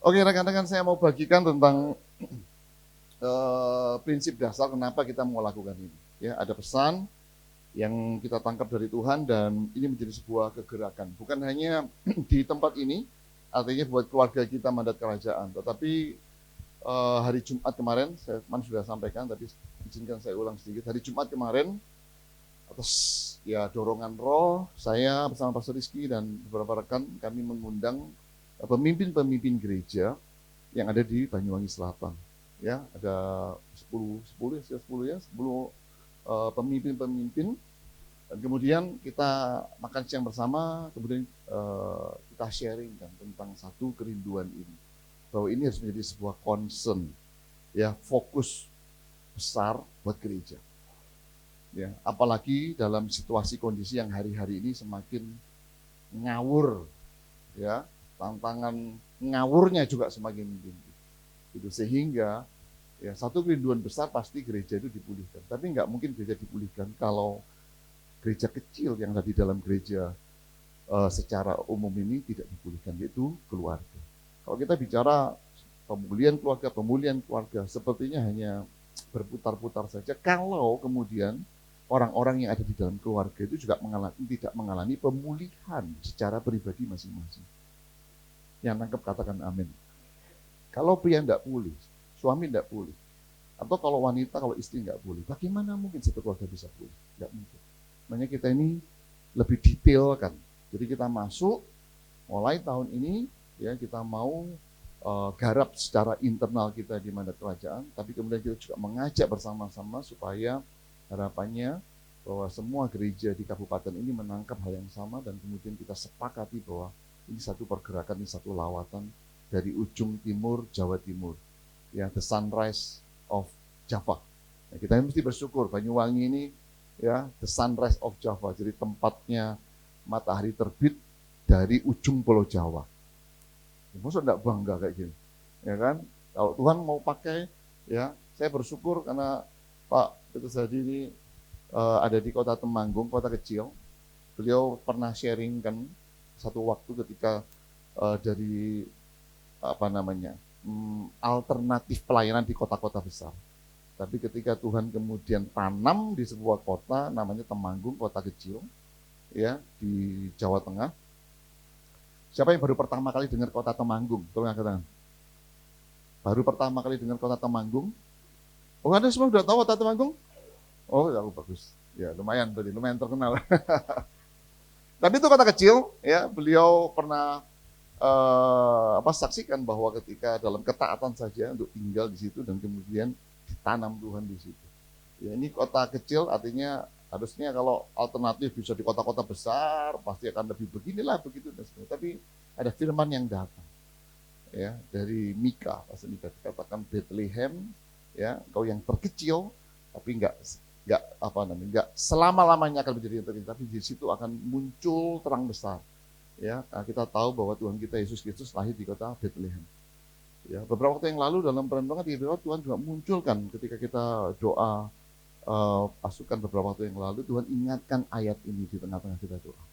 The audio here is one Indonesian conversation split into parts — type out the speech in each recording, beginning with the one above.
Oke, rekan-rekan, saya mau bagikan tentang prinsip dasar kenapa kita mau lakukan ini. Ya, ada pesan yang kita tangkap dari Tuhan dan ini menjadi sebuah kegerakan. Bukan hanya di tempat ini, artinya buat keluarga kita mandat kerajaan, tetapi hari Jumat kemarin, saya sudah sampaikan, tapi izinkan saya ulang sedikit. Hari Jumat kemarin, atas ya dorongan roh, saya bersama Pastor Rizky dan beberapa rekan, kami mengundang pemimpin-pemimpin gereja yang ada di Banyuwangi Selatan. Ya, ada 10 pemimpin-pemimpin. Dan kemudian kita makan siang bersama, kemudian kita sharing kan tentang satu kerinduan ini. Bahwa ini harus menjadi sebuah concern, ya, fokus besar buat gereja. Ya, apalagi dalam situasi kondisi yang hari-hari ini semakin ngawur, ya, tantangan ngawurnya juga semakin tinggi. Itu sehingga ya satu kerinduan besar pasti gereja itu dipulihkan. Tapi nggak mungkin gereja dipulihkan kalau gereja kecil yang ada di dalam gereja secara umum ini tidak dipulihkan, yaitu keluarga. Kalau kita bicara pemulihan keluarga, sepertinya hanya berputar-putar saja kalau kemudian orang-orang yang ada di dalam keluarga itu juga tidak mengalami pemulihan secara pribadi masing-masing. Yang nangkep katakan amin. Kalau pria tidak pulih, suami tidak pulih, atau kalau wanita, kalau istri nggak pulih, bagaimana mungkin satu keluarga bisa pulih? Nggak mungkin. Makanya kita ini lebih detail kan. Jadi kita masuk mulai tahun ini, ya kita mau garap secara internal kita di mandat kerajaan, tapi kemudian kita juga mengajak bersama-sama supaya harapannya bahwa semua gereja di kabupaten ini menangkap hal yang sama dan kemudian kita sepakati bahwa ini satu pergerakan, ini satu lawatan dari ujung timur Jawa Timur, ya, the sunrise of Java. Nah, kita mesti bersyukur Banyuwangi ini, ya, the sunrise of Java, jadi tempatnya matahari terbit dari ujung Pulau Jawa. Maksud enggak bangga kayak gini, ya kan? Kalau Tuhan mau pakai, ya, saya bersyukur karena Pak Petrus Hadi ini ada di kota Temanggung, kota kecil. Beliau pernah sharing kan satu waktu ketika dari alternatif pelayanan di kota-kota besar. Tapi ketika Tuhan kemudian tanam di sebuah kota namanya Temanggung, kota kecil, ya, di Jawa Tengah. Siapa yang baru pertama kali dengar kota Temanggung? Tolong angkat tangan. Baru pertama kali dengar kota Temanggung? Oh, Anda semua sudah tahu kota Temanggung? Oh, ya, bagus. Ya, lumayan terkenal. Tapi itu kota kecil, ya. Beliau pernah saksikan bahwa ketika dalam ketaatan saja untuk tinggal di situ dan kemudian ditanam Tuhan di situ. Ya, ini kota kecil artinya harusnya kalau alternatif bisa di kota-kota besar pasti akan lebih beginilah begitu dan sebagainya. Tapi ada firman yang datang, ya, dari Mika, pasal Mika dikatakan Bethlehem, ya, kau yang terkecil tapi enggak selama-lamanya akan menjadi yang terkecil, tapi di situ akan muncul terang besar. Ya, kita tahu bahwa Tuhan kita Yesus Kristus lahir di kota Bethlehem. Ya, beberapa waktu yang lalu dalam perenungan Tuhan juga munculkan ketika kita doa pasukan beberapa waktu yang lalu, Tuhan ingatkan ayat ini di tengah-tengah kita doa.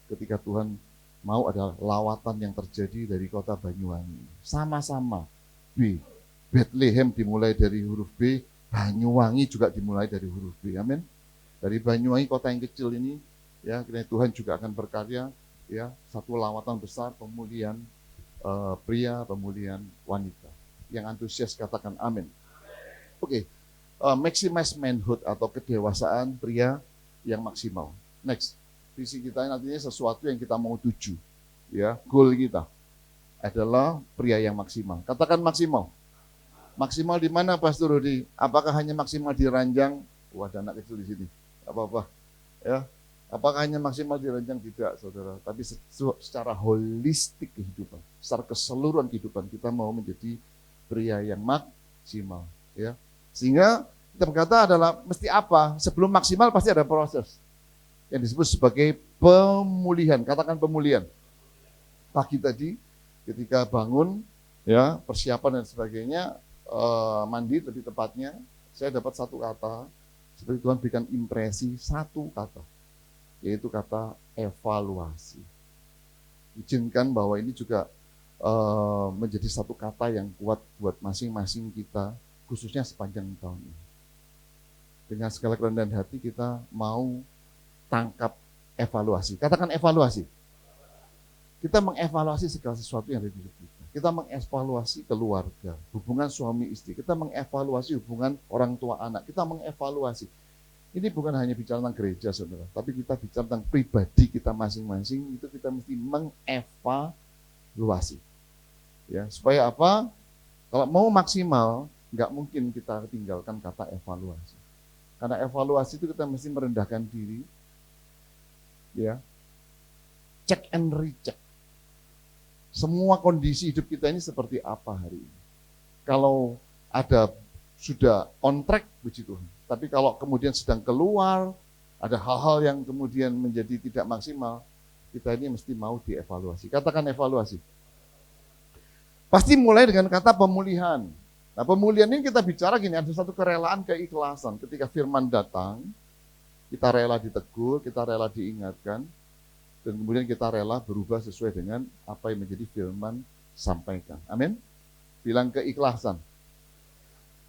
Ketika Tuhan mau ada lawatan yang terjadi dari kota Banyuwangi. Sama-sama B. Bethlehem dimulai dari huruf B, Banyuwangi juga dimulai dari huruf B. Amin. Dari Banyuwangi kota yang kecil ini, ya, kiranya Tuhan juga akan berkarya, ya, satu lawatan besar pemulihan pria, pemulihan wanita. Yang antusias katakan amin. Oke. Maximize manhood atau kedewasaan pria yang maksimal. Next, visi kita nantinya sesuatu yang kita mau tuju, ya, goal kita adalah pria yang maksimal. Katakan maksimal. Maksimal di mana, Pastor Rudi? Apakah hanya maksimal di ranjang? Wah, ada anak kecil di sini. Apa-apa, ya. Apakah hanya maksimal di ranjang? Tidak, saudara. Tapi secara holistik kehidupan, secara keseluruhan kehidupan kita mau menjadi pria yang maksimal, ya. Sehingga kita berkata adalah mesti apa? Sebelum maksimal pasti ada proses yang disebut sebagai pemulihan. Katakan pemulihan. Pagi tadi ketika bangun, ya, persiapan dan sebagainya, mandi lebih tepatnya, saya dapat satu kata, seperti Tuhan berikan impresi satu kata, yaitu kata evaluasi. Izinkan bahwa ini juga menjadi satu kata yang kuat buat masing-masing kita, khususnya sepanjang tahun ini. Dengan segala kerendahan hati kita mau tangkap evaluasi. Katakan evaluasi. Kita mengevaluasi segala sesuatu yang ada di hidup kita. Kita mengevaluasi keluarga, hubungan suami istri. Kita mengevaluasi hubungan orang tua anak. Kita mengevaluasi. Ini bukan hanya bicara tentang gereja, saudara. Tapi kita bicara tentang pribadi kita masing-masing. Itu kita mesti mengevaluasi. Ya, supaya apa? Kalau mau maksimal, nggak mungkin kita tinggalkan kata evaluasi. Karena evaluasi itu kita mesti merendahkan diri, ya, check and recheck. Semua kondisi hidup kita ini seperti apa hari ini. Kalau ada sudah on track, puji Tuhan. Tapi kalau kemudian sedang keluar, ada hal-hal yang kemudian menjadi tidak maksimal, kita ini mesti mau dievaluasi. Katakan evaluasi. Pasti mulai dengan kata pemulihan. Nah, pemulihan ini kita bicara gini, ada satu kerelaan, keikhlasan. Ketika firman datang, kita rela ditegur, kita rela diingatkan, dan kemudian kita rela berubah sesuai dengan apa yang menjadi firman sampaikan. Amin. Bilang keikhlasan.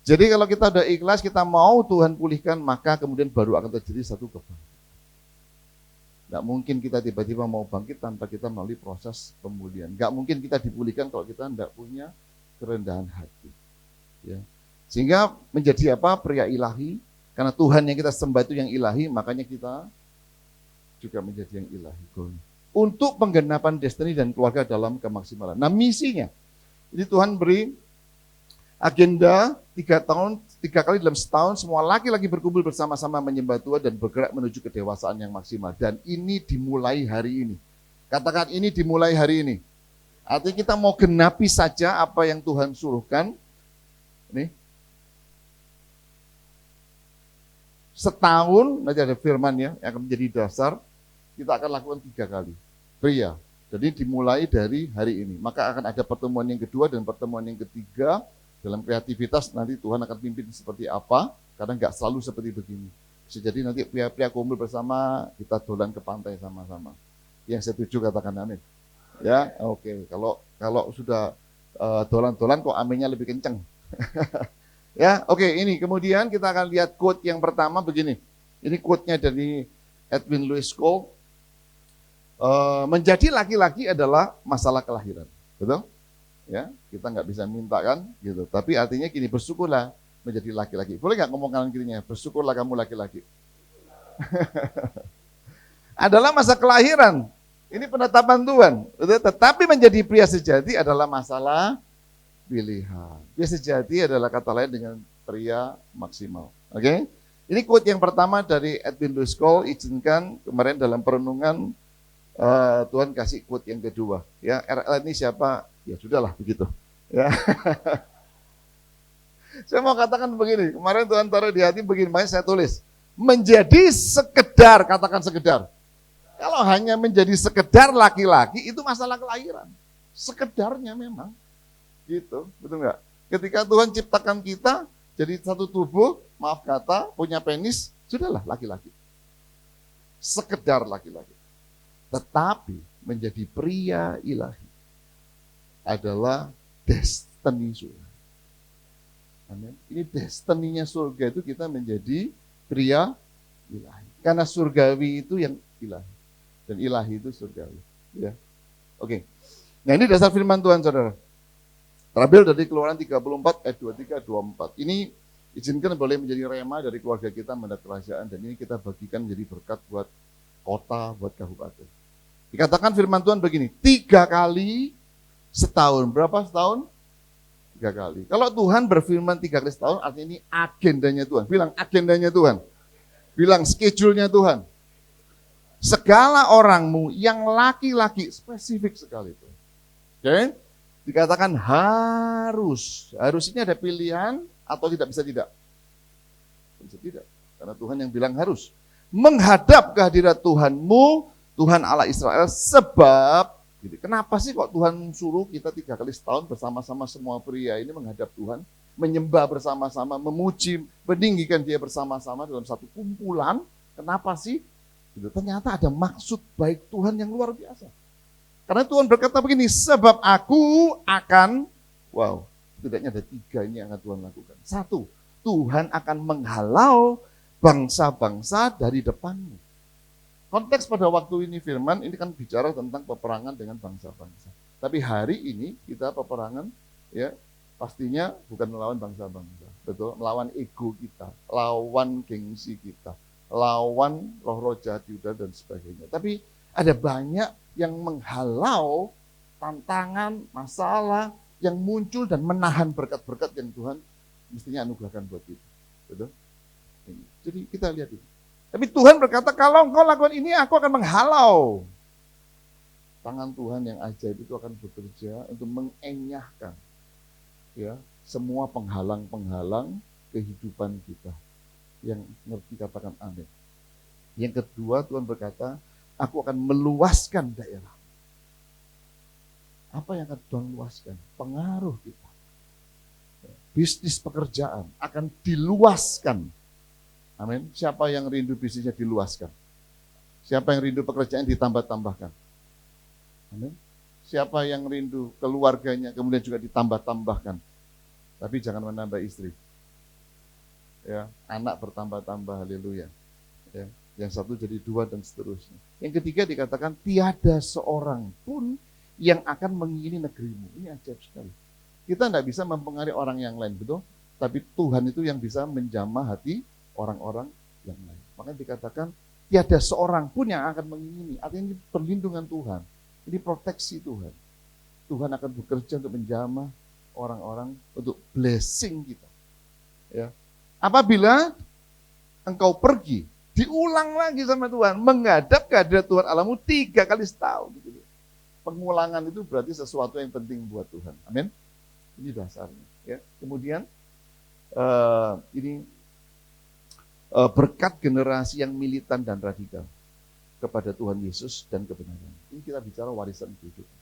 Jadi kalau kita udah ikhlas, kita mau Tuhan pulihkan, maka kemudian baru akan terjadi satu kebangkitan. Nggak mungkin kita tiba-tiba mau bangkit tanpa kita melalui proses pemulihan. Nggak mungkin kita dipulihkan kalau kita nggak punya kerendahan hati. Ya. Sehingga menjadi apa? Pria ilahi. Karena Tuhan yang kita sembah itu yang ilahi, makanya kita juga menjadi yang ilahi. Untuk penggenapan destiny dan keluarga dalam kemaksimalan. Nah, misinya. Jadi Tuhan beri agenda 3 tahun, 3 kali dalam setahun, semua laki-laki berkumpul bersama-sama menyembah Tuhan dan bergerak menuju kedewasaan yang maksimal. Dan ini dimulai hari ini. Katakan ini dimulai hari ini. Artinya kita mau genapi saja apa yang Tuhan suruhkan. Ini. Setahun, nanti ada firman ya, yang akan menjadi dasar. Kita akan lakukan 3 kali. Pria. Jadi dimulai dari hari ini. Maka akan ada pertemuan yang kedua dan pertemuan yang ketiga. Dalam kreativitas nanti Tuhan akan pimpin seperti apa. Karena nggak selalu seperti begini. Bisa jadi nanti pria-pria kumpul bersama, kita dolan ke pantai sama-sama. Yang setuju katakan amin. Ya, oke. Kalau sudah dolan-dolan kok aminnya lebih kenceng. Ya, oke, ini kemudian kita akan lihat quote yang pertama begini. Ini quote-nya dari Edwin Louis Cole. Menjadi laki-laki adalah masalah kelahiran. Betul? Ya, kita nggak bisa minta kan, gitu. Tapi artinya gini, bersyukurlah menjadi laki-laki. Boleh nggak ngomong kanan kirinya? Bersyukurlah kamu laki-laki. Adalah masa kelahiran. Ini penetapan Tuhan. Tetapi menjadi pria sejati adalah masalah pilihan. Pria sejati adalah kata lain dengan pria maksimal. Oke? Ini quote yang pertama dari Edwin Louis Cole. Izinkan kemarin dalam perenungan Tuhan kasih quote yang kedua. Ya, RL ini siapa? Ya sudahlah begitu. Ya. Saya mau katakan begini. Kemarin Tuhan taruh di hati begini, makanya saya tulis. Menjadi sekedar, katakan sekedar. Kalau hanya menjadi sekedar laki-laki, itu masalah kelahiran. Sekedarnya memang. Gitu, betul nggak? Ketika Tuhan ciptakan kita, jadi satu tubuh, maaf kata, punya penis, sudahlah laki-laki. Sekedar laki-laki. Tetapi menjadi pria ilahi adalah destiny surga. Amin. Ini destiny-nya surga itu kita menjadi pria ilahi. Karena surgawi itu yang ilahi. Dan ilahi itu surgawi. Ya. Oke. Nah ini dasar firman Tuhan, saudara. Terambil dari Keluaran 34 ayat 23-24. Ini izinkan boleh menjadi rema dari keluarga kita mendapat kerajaan. Dan ini kita bagikan menjadi berkat buat kota, buat kabupaten. Dikatakan firman Tuhan begini, 3 kali setahun. Berapa setahun? 3 kali. Kalau Tuhan berfirman 3 kali setahun, artinya ini agendanya Tuhan. Bilang agendanya Tuhan. Bilang schedule-nya Tuhan. Segala orangmu yang laki-laki, spesifik sekali itu. Oke? Dikatakan harus. Harus ini ada pilihan atau tidak bisa tidak? Bisa tidak. Karena Tuhan yang bilang harus. Menghadap kehadirat Tuhanmu, Tuhan Allah Israel, sebab kenapa sih kok Tuhan suruh kita 3 kali setahun bersama-sama semua pria ini menghadap Tuhan, menyembah bersama-sama, memuji, meninggikan Dia bersama-sama dalam satu kumpulan? Kenapa sih? Ternyata ada maksud baik Tuhan yang luar biasa. Karena Tuhan berkata begini, sebab aku akan, wow, setidaknya ada 3 ini yang akan Tuhan lakukan. 1, Tuhan akan menghalau bangsa-bangsa dari depanmu. Konteks pada waktu ini firman, ini kan bicara tentang peperangan dengan bangsa-bangsa. Tapi hari ini kita peperangan, ya pastinya bukan melawan bangsa-bangsa, betul, melawan ego kita, lawan gengsi kita, lawan roh-roh jahat Yuda dan sebagainya. Tapi ada banyak yang menghalau tantangan, masalah yang muncul dan menahan berkat-berkat yang Tuhan mestinya anugerahkan buat kita. Betul? Jadi kita lihat itu. Tapi Tuhan berkata, kalau engkau lakukan ini, aku akan menghalau. Tangan Tuhan yang ajaib itu akan bekerja untuk mengenyahkan, ya, semua penghalang-penghalang kehidupan kita. Yang ngerti katakan amin. Yang kedua, Tuhan berkata, aku akan meluaskan daerah. Apa yang akan Tuhan luaskan? Pengaruh kita. Bisnis pekerjaan akan diluaskan. Amin. Siapa yang rindu bisnisnya diluaskan? Siapa yang rindu pekerjaan ditambah-tambahkan? Amin. Siapa yang rindu keluarganya kemudian juga ditambah-tambahkan? Tapi jangan menambah istri. Ya, anak bertambah-tambah, haleluya. Ya, yang satu jadi 2 dan seterusnya. Yang ketiga dikatakan tiada seorang pun yang akan mengingini negerimu. Ini ajaib sekali. Kita tidak bisa mempengaruhi orang yang lain, betul? Tapi Tuhan itu yang bisa menjamah hati orang-orang yang lain. Makanya dikatakan tiada seorang pun yang akan mengingini. Artinya ini perlindungan Tuhan. Ini proteksi Tuhan. Tuhan akan bekerja untuk menjamah orang-orang untuk blessing kita. Ya. Apabila engkau pergi, diulang lagi sama Tuhan, menghadap kehadirat Tuhan Allahmu 3 kali setahun. Gitu. Pengulangan itu berarti sesuatu yang penting buat Tuhan. Amin. Ini dasarnya. Ya. Kemudian ini berkat generasi yang militan dan radikal kepada Tuhan Yesus dan kebenaran. Ini kita bicara warisan kehidupan.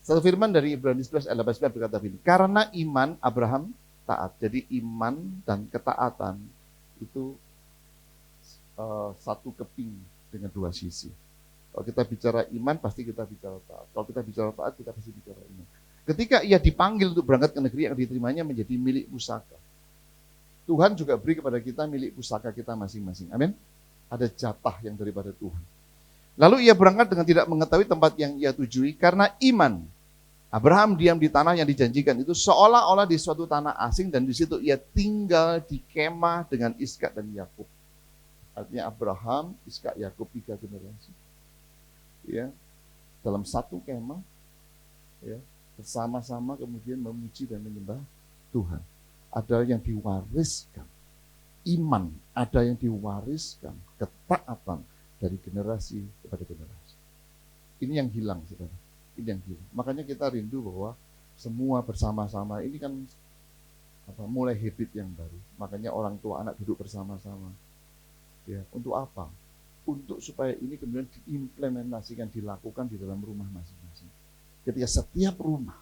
Satu firman dari Ibrani 11 ayat 18 berkata begini, karena iman Abraham taat. Jadi iman dan ketaatan itu satu keping dengan 2 sisi. Kalau kita bicara iman, pasti kita bicara taat. Kalau kita bicara taat, kita pasti bicara iman. Ketika ia dipanggil untuk berangkat ke negeri yang diterimanya menjadi milik pusaka. Tuhan juga beri kepada kita milik pusaka kita masing-masing. Amin. Ada jatah yang daripada Tuhan. Lalu ia berangkat dengan tidak mengetahui tempat yang ia tujui karena iman. Abraham diam di tanah yang dijanjikan itu seolah-olah di suatu tanah asing dan di situ ia tinggal di kemah dengan Iskak dan Yakub. Artinya Abraham, Iskak, Yakub 3 generasi. Ya, dalam satu kemah, ya, bersama-sama kemudian memuji dan menyembah Tuhan. Ada yang diwariskan iman, ada yang diwariskan ketaatan dari generasi kepada generasi. Ini yang hilang, saudara. Ini yang hilang. Makanya kita rindu bahwa semua bersama-sama ini kan mulai habit yang baru. Makanya orang tua anak duduk bersama-sama. Ya, untuk apa? Untuk supaya ini kemudian diimplementasikan, dilakukan di dalam rumah masing-masing. Ketika setiap rumah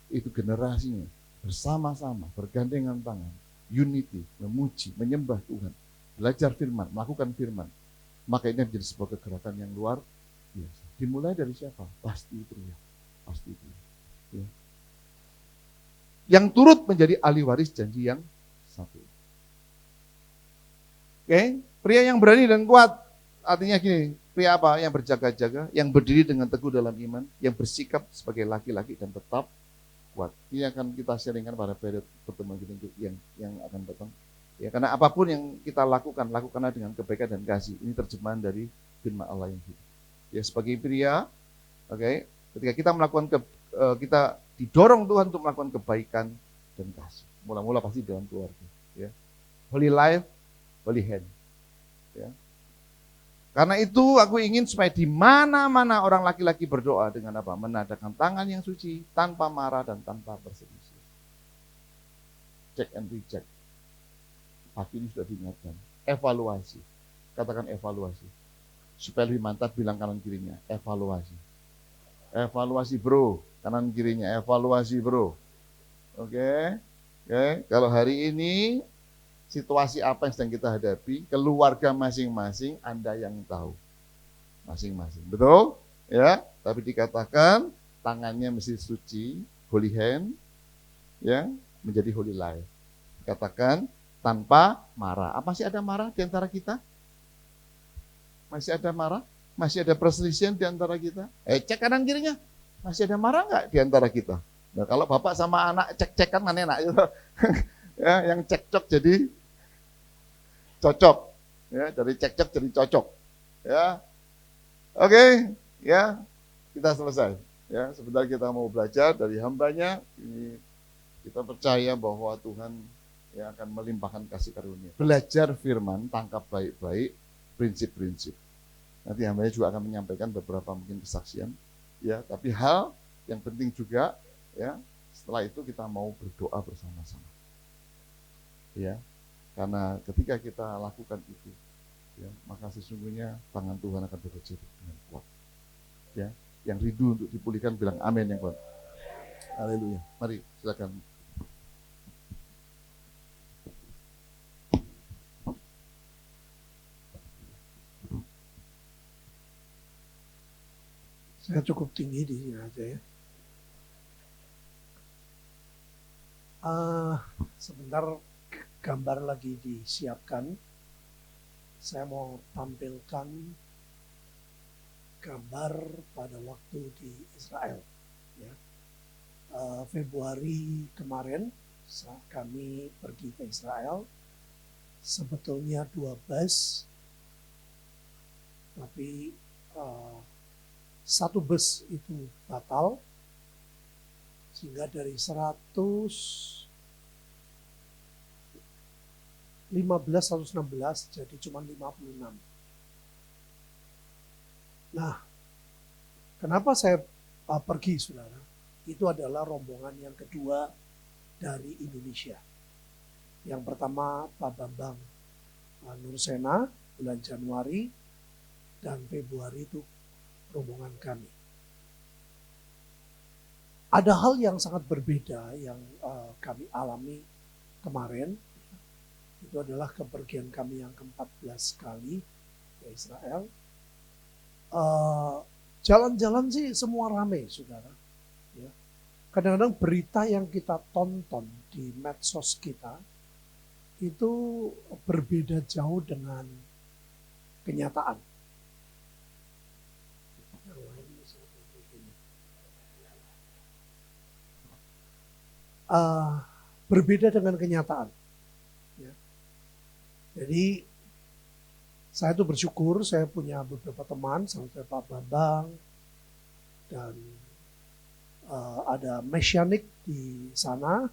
itu generasinya bersama-sama, bergandengan tangan, unity, memuji, menyembah Tuhan, belajar firman, melakukan firman, maka ini menjadi sebuah kegerakan yang luar biasa. Dimulai dari siapa? Pasti pria. Pasti pria. Ya. Yang turut menjadi ahli waris janji yang satu. Oke, pria yang berani dan kuat. Artinya gini, pria apa? Yang berjaga-jaga, yang berdiri dengan teguh dalam iman, yang bersikap sebagai laki-laki dan tetap kuat. Ini akan kita sharingkan pada periode pertemuan kita yang akan datang. Ya, karena apapun yang kita lakukan, lakukanlah dengan kebaikan dan kasih. Ini terjemahan dari firman Allah yang hidup. Ya, sebagai pria, oke, ketika kita melakukan kita didorong Tuhan untuk melakukan kebaikan dan kasih. Mula-mula pasti dalam keluarga. Ya. Holy life, holy hand. Ya. Karena itu aku ingin supaya di mana-mana orang laki-laki berdoa dengan apa? Menadakan tangan yang suci, tanpa marah dan tanpa berselisih. Check and recheck. Pagi ini sudah diingatkan. Evaluasi. Katakan evaluasi. Supaya lebih mantap bilang kanan kirinya. Evaluasi. Evaluasi bro. Kanan kirinya. Evaluasi bro. Oke. Oke. Kalau hari ini situasi apa yang sedang kita hadapi, keluarga masing-masing Anda yang tahu. Masing-masing. Betul? ya, tapi dikatakan tangannya mesti suci, holy hand, ya, menjadi holy life. Dikatakan tanpa marah. Apa sih ada marah di antara kita? Masih ada marah? Masih ada perselisihan di antara kita? Cek kanan kirinya. Masih ada marah nggak di antara kita? Nah, kalau bapak sama anak cek-cekan kan enak gitu. Ya, yang cekcok jadi cocok. Ya, dari cekcok jadi cocok. Ya. Oke, ya. Kita selesai. Ya, sebentar kita mau belajar dari hambanya. Ini kita percaya bahwa Tuhan yang akan melimpahkan kasih karunia. Belajar firman, tangkap baik-baik prinsip-prinsip. Nanti hambanya juga akan menyampaikan beberapa mungkin kesaksian. Ya, tapi hal yang penting juga, ya, setelah itu kita mau berdoa bersama-sama. Ya, karena ketika kita lakukan itu, ya, maka sesungguhnya tangan Tuhan akan bekerja dengan kuat. Ya, yang rindu untuk dipulihkan bilang amin yang kuat. Haleluya. Mari silakan. Saya cukup tinggi di sini aja ya. Sebentar gambar lagi disiapkan. Saya mau tampilkan gambar pada waktu di Israel. Ya. Februari kemarin saat kami pergi ke Israel, sebetulnya 2 bus, tapi 1 bus itu batal, sehingga dari 116 jadi cuma 56. Nah, kenapa saya pergi, saudara? Itu adalah rombongan yang kedua dari Indonesia. Yang pertama Pak Bambang Nursena bulan Januari, dan Februari itu rombongan kami. Ada hal yang sangat berbeda yang kami alami kemarin. Itu adalah kepergian kami yang ke-14 kali ke Israel. Jalan-jalan sih semua ramai, saudara. Ya. Kadang-kadang berita yang kita tonton di medsos kita itu berbeda jauh dengan kenyataan. Berbeda dengan kenyataan. Ya. Jadi saya tuh bersyukur saya punya beberapa teman, sampai Pak Bambang, dan ada mesianik di sana,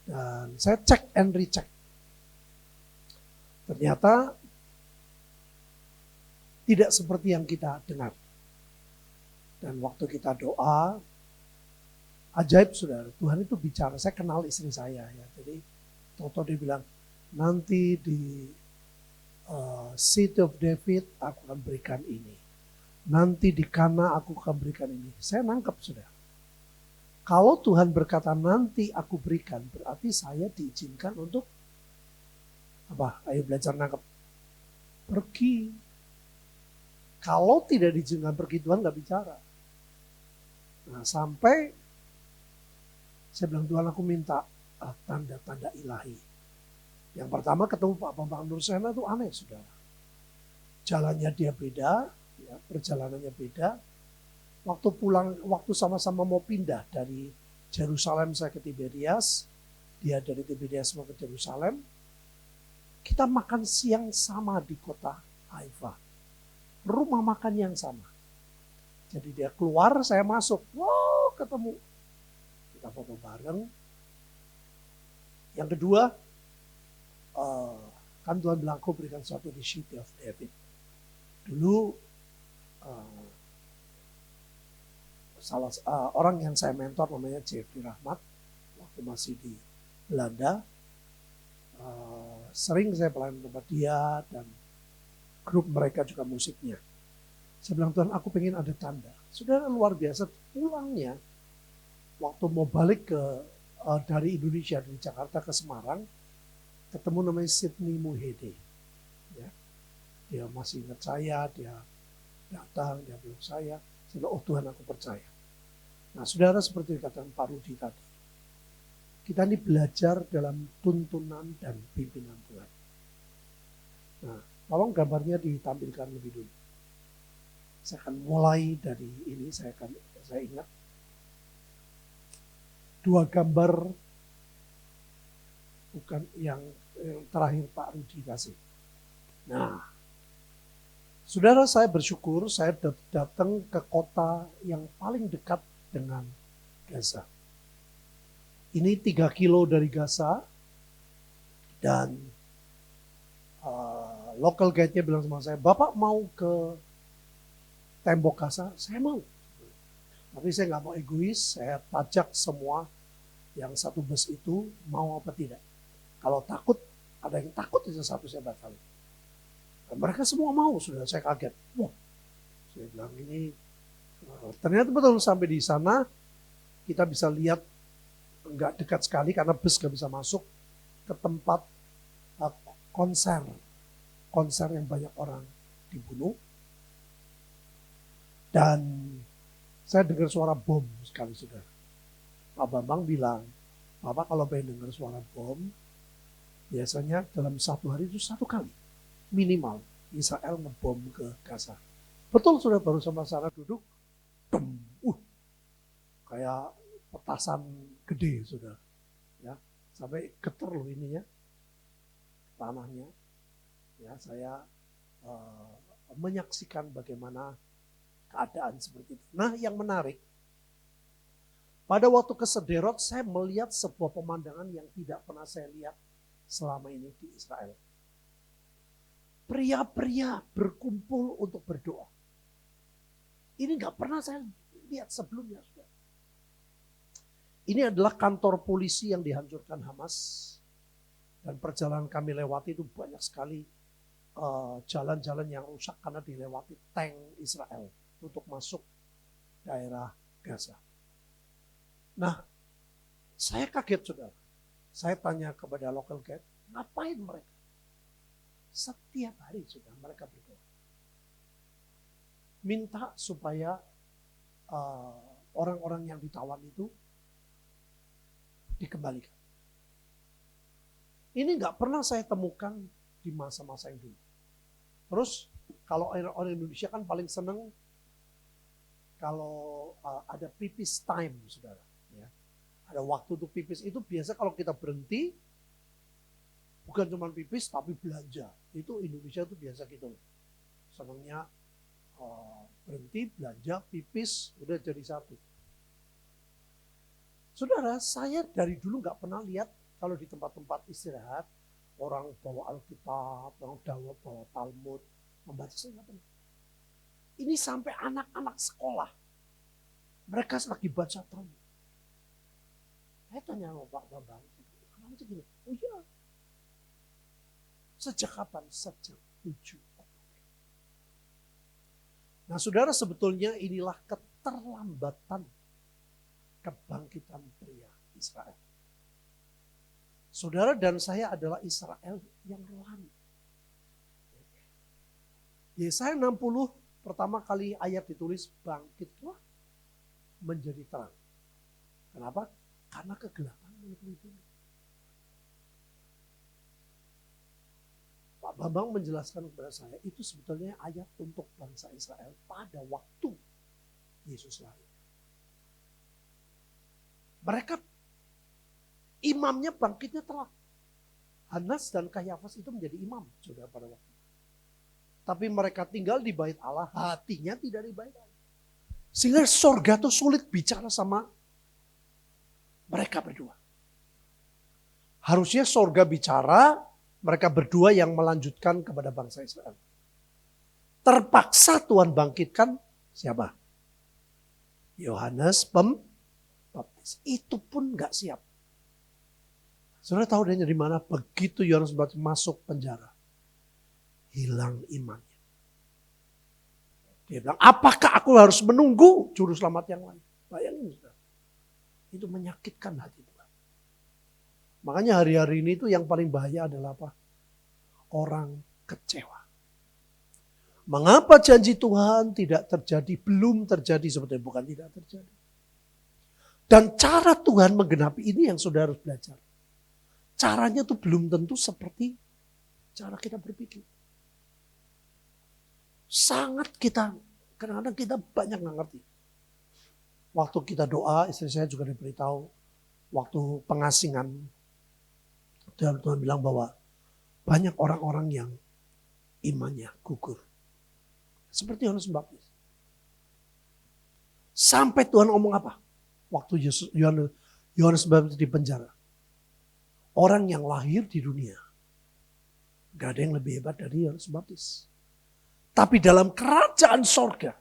dan saya cek and recheck. Ternyata tidak seperti yang kita dengar. Dan waktu kita doa, ajaib, saudara, Tuhan itu bicara. Saya kenal istri saya ya, jadi Toto dia bilang, nanti di City of David aku akan berikan ini, nanti di Kana aku akan berikan ini. Saya nangkep, saudara. Kalau Tuhan berkata nanti aku berikan, berarti saya diizinkan untuk apa? Ayo belajar nangkep. Pergi. Kalau tidak diizinkan pergi, Tuhan gak bicara. Nah, sampai saya bilang, Tuhan, aku minta tanda-tanda ilahi. Yang pertama ketemu Pak Bambang Nursena itu aneh, saudara. Jalannya dia beda, ya, perjalanannya beda. Waktu pulang, waktu sama-sama mau pindah dari Yerusalem saya ke Tiberias, dia dari Tiberias mau ke Yerusalem, kita makan siang sama di kota Haifa. Rumah makan yang sama. Jadi dia keluar, saya masuk. Wow, ketemu. Kita foto bareng. Yang kedua, kan Tuhan bilang, aku berikan sesuatu di City of David. Dulu salah orang yang saya mentor namanya Jeffrey Rahmat, waktu masih di Belanda, sering saya pelayan tempat dia, dan grup mereka juga musiknya. Saya bilang, Tuhan, aku pengen ada tanda. Saudara, luar biasa, pulangnya waktu mau balik ke dari Indonesia, dari Jakarta ke Semarang, ketemu namanya Sidney Muhede. Ya. Dia masih ingat saya, dia datang, dia bilang saya, Saya bilang, oh Tuhan aku percaya. Nah saudara seperti dikatakan Pak Rudi tadi, kita ini belajar dalam tuntunan dan pimpinan Tuhan. Nah, tolong gambarnya ditampilkan lebih dulu. Saya akan mulai dari ini, saya ingat dua gambar, bukan yang terakhir Pak Rudi kasih. Nah, saudara, saya bersyukur saya datang ke kota yang paling dekat dengan Gaza. Ini 3 kilo dari Gaza, dan local guide-nya bilang sama saya, Bapak mau ke tembok Gaza? Saya mau. Tapi saya nggak mau egois, saya pajak semua yang satu bus itu mau apa tidak. Kalau takut, ada yang takut itu satu saya batalin. Dan mereka semua mau, sudah saya kaget. Wah, saya bilang ini, ternyata betul sampai di sana kita bisa lihat nggak dekat sekali karena bus nggak bisa masuk ke tempat konser yang banyak orang dibunuh. Dan saya dengar suara bom sekali, saudara. Pak Bambang bilang, Bapak kalau pengen dengar suara bom, biasanya dalam satu hari itu 1 kali minimal Israel ngebom ke Gaza. Betul, sudah baru sama-sama duduk, kayak petasan gede, sudah, ya, sampai getar loh ininya, tanahnya. Ya, saya menyaksikan bagaimana keadaan seperti itu. Nah, yang menarik, pada waktu ke Sderot, saya melihat sebuah pemandangan yang tidak pernah saya lihat selama ini di Israel. Pria-pria berkumpul untuk berdoa. Ini nggak pernah saya lihat sebelumnya. Ini adalah kantor polisi yang dihancurkan Hamas. Dan perjalanan kami lewati itu banyak sekali jalan-jalan yang rusak karena dilewati tank Israel untuk masuk daerah Gaza. Nah, saya kaget, saudara. Saya tanya kepada local guide, ngapain mereka? Setiap hari sudah mereka berdoa. Minta supaya orang-orang yang ditawan itu dikembalikan. Ini nggak pernah saya temukan di masa-masa yang dulu. Terus kalau orang Indonesia kan paling seneng kalau ada pipis time, saudara. Ya. Ada waktu untuk pipis, itu biasa kalau kita berhenti, bukan cuma pipis tapi belanja. Itu Indonesia itu biasa gitu. Senangnya berhenti, belanja, pipis, udah jadi satu. Saudara, saya dari dulu nggak pernah lihat kalau di tempat-tempat istirahat, orang bawa Alkitab, orang bawa Talmud, membaca, saya nggak pernah. Ini sampai anak-anak sekolah, mereka lagi baca Talmud. Saya tanya sama Pak Bambang, kenapa begini? Oh iya. Sejak kapan? Sejak 7 Oktober. Nah, saudara, sebetulnya inilah keterlambatan kebangkitan pria Israel. Saudara dan saya adalah Israel yang rohani. Yesaya 60 pertama kali ayat ditulis, bangkitlah menjadi terang. Kenapa? Karena kegelapan meliputi. Pak Bambang menjelaskan kepada saya, itu sebetulnya ayat untuk bangsa Israel pada waktu Yesus lahir. Mereka imamnya bangkitnya telah. Hanas dan Kayafas itu menjadi imam, saudara, pada waktu itu. Tapi mereka tinggal di bait Allah, hatinya tidak di bait Allah. Sehingga sorga itu sulit bicara sama mereka berdua. Harusnya sorga bicara, mereka berdua yang melanjutkan kepada bangsa Israel. Terpaksa Tuhan bangkitkan siapa? Yohanes Pembaptis. Itu pun gak siap. Saudara tahu dia dari mana? Begitu Yohanes Pembaptis masuk penjara, hilang imannya. Dia bilang, apakah aku harus menunggu juru selamat yang lain? Bayangin, saudara. Itu menyakitkan hati Tuhan. Makanya hari-hari ini tuh yang paling bahaya adalah apa? Orang kecewa. Mengapa janji Tuhan tidak terjadi, belum terjadi, sebetulnya bukan tidak terjadi. Dan cara Tuhan menggenapi ini yang saudara harus belajar. Caranya tuh belum tentu seperti cara kita berpikir. Sangat kita, kadang-kadang kita banyak nggak ngerti. Waktu kita doa, istri saya juga diberitahu, waktu pengasingan, Tuhan bilang bahwa banyak orang-orang yang imannya gugur. Seperti Yohanes Pembaptis. Sampai Tuhan ngomong apa? Waktu Yohanes Pembaptis di penjara. Orang yang lahir di dunia, gak ada yang lebih hebat dari Yohanes Pembaptis. Tapi dalam kerajaan sorga,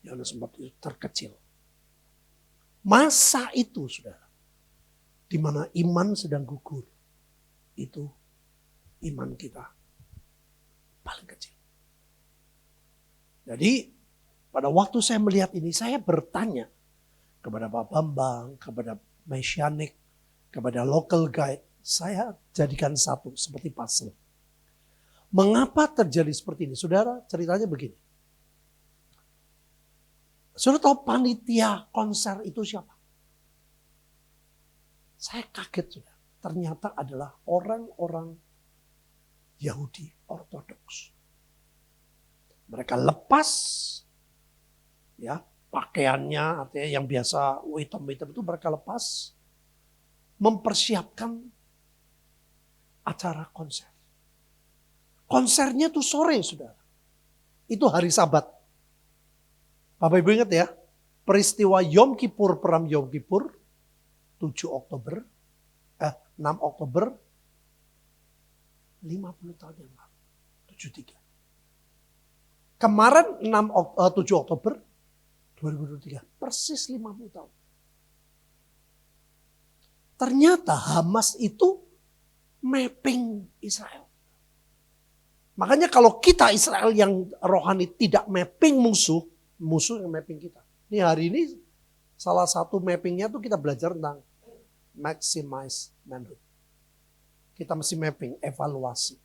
Yohanes Pembaptis terkecil. Masa itu, saudara, di mana iman sedang gugur, itu iman kita paling kecil. Jadi pada waktu saya melihat ini, saya bertanya kepada Pak Bambang, kepada Mesianik, kepada local guide. Saya jadikan satu seperti puzzle. Mengapa terjadi seperti ini? Saudara, ceritanya begini. Saudara tahu panitia konser itu siapa? Saya kaget, saudara. Ternyata adalah orang-orang Yahudi Ortodoks. Mereka lepas ya pakaiannya, artinya yang biasa hitam-hitam itu mereka lepas, mempersiapkan acara konser. Konsernya tuh sore, saudara. Itu hari Sabat. Bapak Ibu ingat ya, peristiwa Yom Kippur, perang Yom Kippur, 6 Oktober, 50 tahun yang lalu, 73. Kemarin 7 Oktober 2023, persis 50 tahun. Ternyata Hamas itu mapping Israel. Makanya kalau kita Israel yang rohani tidak mapping musuh yang mapping kita. Ini hari ini salah satu mappingnya tuh kita belajar tentang maximize manhood. Kita mesti mapping, evaluasi.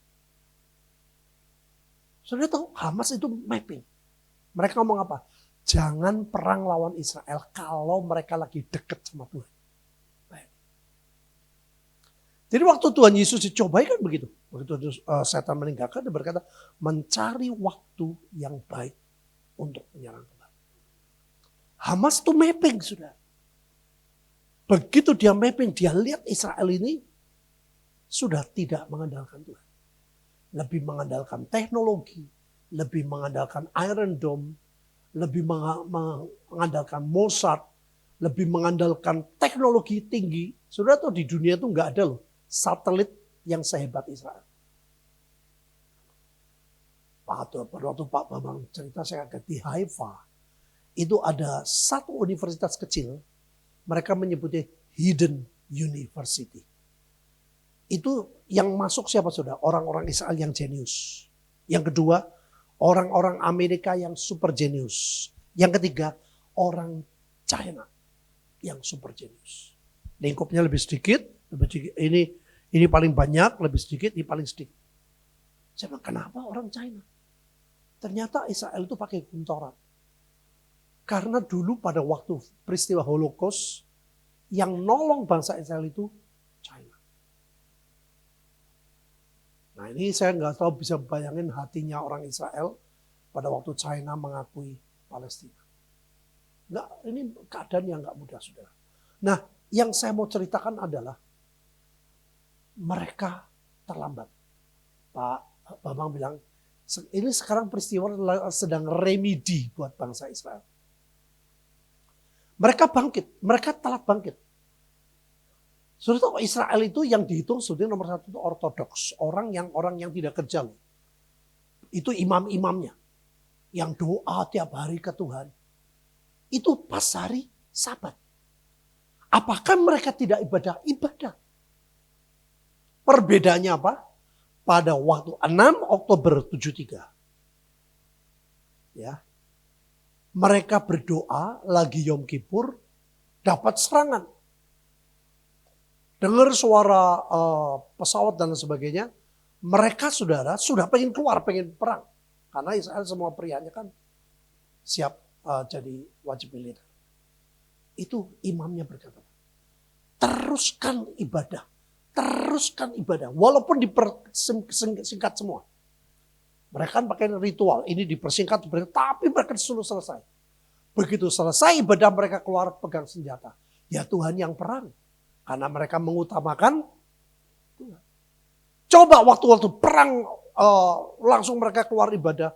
Saudara tahu Hamas itu mapping. Mereka ngomong apa? Jangan perang lawan Israel kalau mereka lagi dekat sama Tuhan. Baik. Jadi waktu Tuhan Yesus dicobai kan begitu. Begitu setan meninggalkan, dia berkata mencari waktu yang baik untuk menyerang kembali. Hamas itu mapping, saudara. Begitu dia mapping, dia lihat Israel ini sudah tidak mengandalkan Tuhan. Lebih mengandalkan teknologi, lebih mengandalkan Iron Dome, lebih mengandalkan Mossad, lebih mengandalkan teknologi tinggi. Saudara tahu di dunia itu nggak ada loh satelit yang sehebat Israel. Pada waktu Pak Bambang cerita saya di Haifa, itu ada satu universitas kecil, mereka menyebutnya Hidden University. Itu yang masuk siapa saudara? Orang-orang Israel yang jenius. Yang kedua, orang-orang Amerika yang super jenius. Yang ketiga, orang China yang super jenius. Lingkupnya lebih sedikit. Ini paling banyak, lebih sedikit, ini paling sedikit. Saya bilang, kenapa orang China? Ternyata Israel itu pakai guntoran. Karena dulu pada waktu peristiwa Holocaust, yang nolong bangsa Israel itu China. Nah ini saya nggak tahu bisa bayangin hatinya orang Israel pada waktu China mengakui Palestina. Nggak, ini keadaan yang nggak mudah, saudara. Nah yang saya mau ceritakan adalah mereka terlambat. Pak Bambang bilang, ini sekarang peristiwa sedang remedi buat bangsa Israel. Mereka bangkit, mereka telat bangkit. Sudah tahu Israel itu yang dihitung sudah nomor satu itu ortodoks. Orang yang tidak kerja loh. Itu imam-imamnya. Yang doa tiap hari ke Tuhan. Itu pas hari Sabat. Apakah mereka tidak ibadah? Ibadah. Perbedaannya apa? Pada waktu 6 Oktober 73. Ya. Mereka berdoa lagi Yom Kippur dapat serangan. Dengar suara pesawat dan sebagainya. Mereka saudara sudah pengen keluar, pengen perang. Karena Israel semua prianya kan siap jadi wajib militer. Itu imamnya berkata, teruskan ibadah. Teruskan ibadah. Walaupun dipersingkat semua. Mereka kan pakai ritual. Ini dipersingkat, tapi mereka disuruh selesai. Begitu selesai ibadah mereka keluar pegang senjata. Ya Tuhan yang perang. Karena mereka mengutamakan Tuhan. Coba waktu perang langsung mereka keluar ibadah.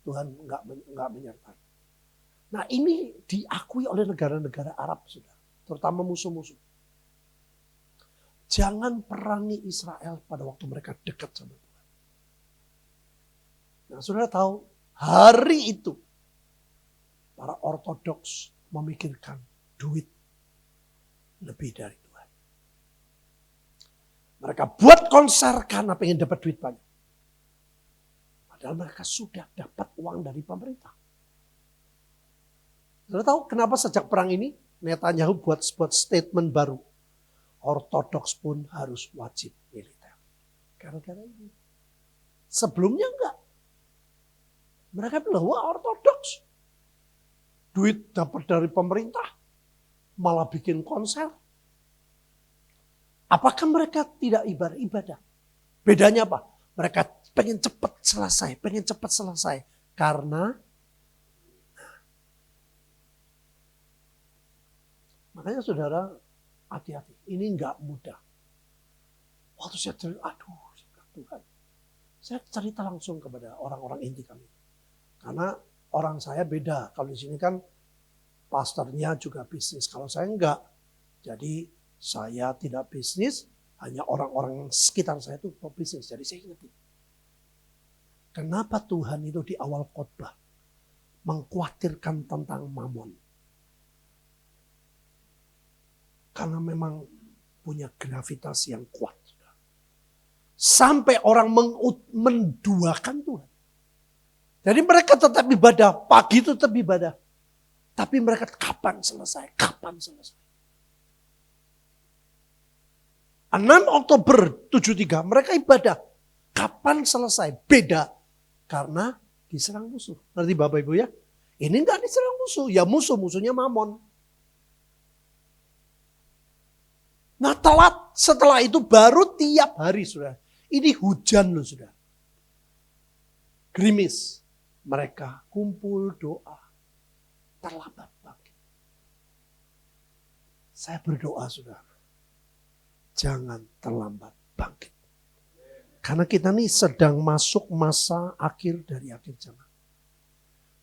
Tuhan enggak menyertai. Nah ini diakui oleh negara-negara Arab sudah. Terutama musuh-musuh. Jangan perangi Israel pada waktu mereka dekat sama Tuhan. Nah saudara tahu hari itu para ortodoks memikirkan duit lebih dari Tuhan. Mereka buat konser karena pengen dapat duit banyak. Padahal mereka sudah dapat uang dari pemerintah. Saudara tahu kenapa sejak perang ini Netanyahu buat statement baru. Ortodoks pun harus wajib militer. Gara-gara ini. Sebelumnya enggak. Mereka bilang, wah ortodoks. Duit dapat dari pemerintah. Malah bikin konser. Apakah mereka tidak ibadah? Bedanya apa? Mereka pengen cepat selesai. Karena makanya saudara hati-hati. Ini enggak mudah. Waktu saya cerita, Tuhan. Saya cerita langsung kepada orang-orang inti kami. Karena orang saya beda. Kalau di sini kan pastornya juga bisnis. Kalau saya enggak. Jadi saya tidak bisnis. Hanya orang-orang sekitar saya itu bisnis. Jadi saya ingat. Kenapa Tuhan itu di awal khotbah mengkhawatirkan tentang mamon? Karena memang punya gravitas yang kuat. Sampai orang menduakan Tuhan. Jadi mereka tetap ibadah. Pagi itu tetap ibadah. Tapi mereka kapan selesai? 6 Oktober 73 mereka ibadah. Kapan selesai? Beda. Karena diserang musuh. Ngerti Bapak Ibu ya? Ini enggak diserang musuh. Ya musuhnya mamon. Nah telat setelah itu baru tiap hari sudah. Ini hujan loh sudah. Gerimis. Mereka kumpul doa. Terlambat bangkit. Saya berdoa saudara. Jangan terlambat bangkit. Karena kita nih sedang masuk masa akhir dari akhir zaman.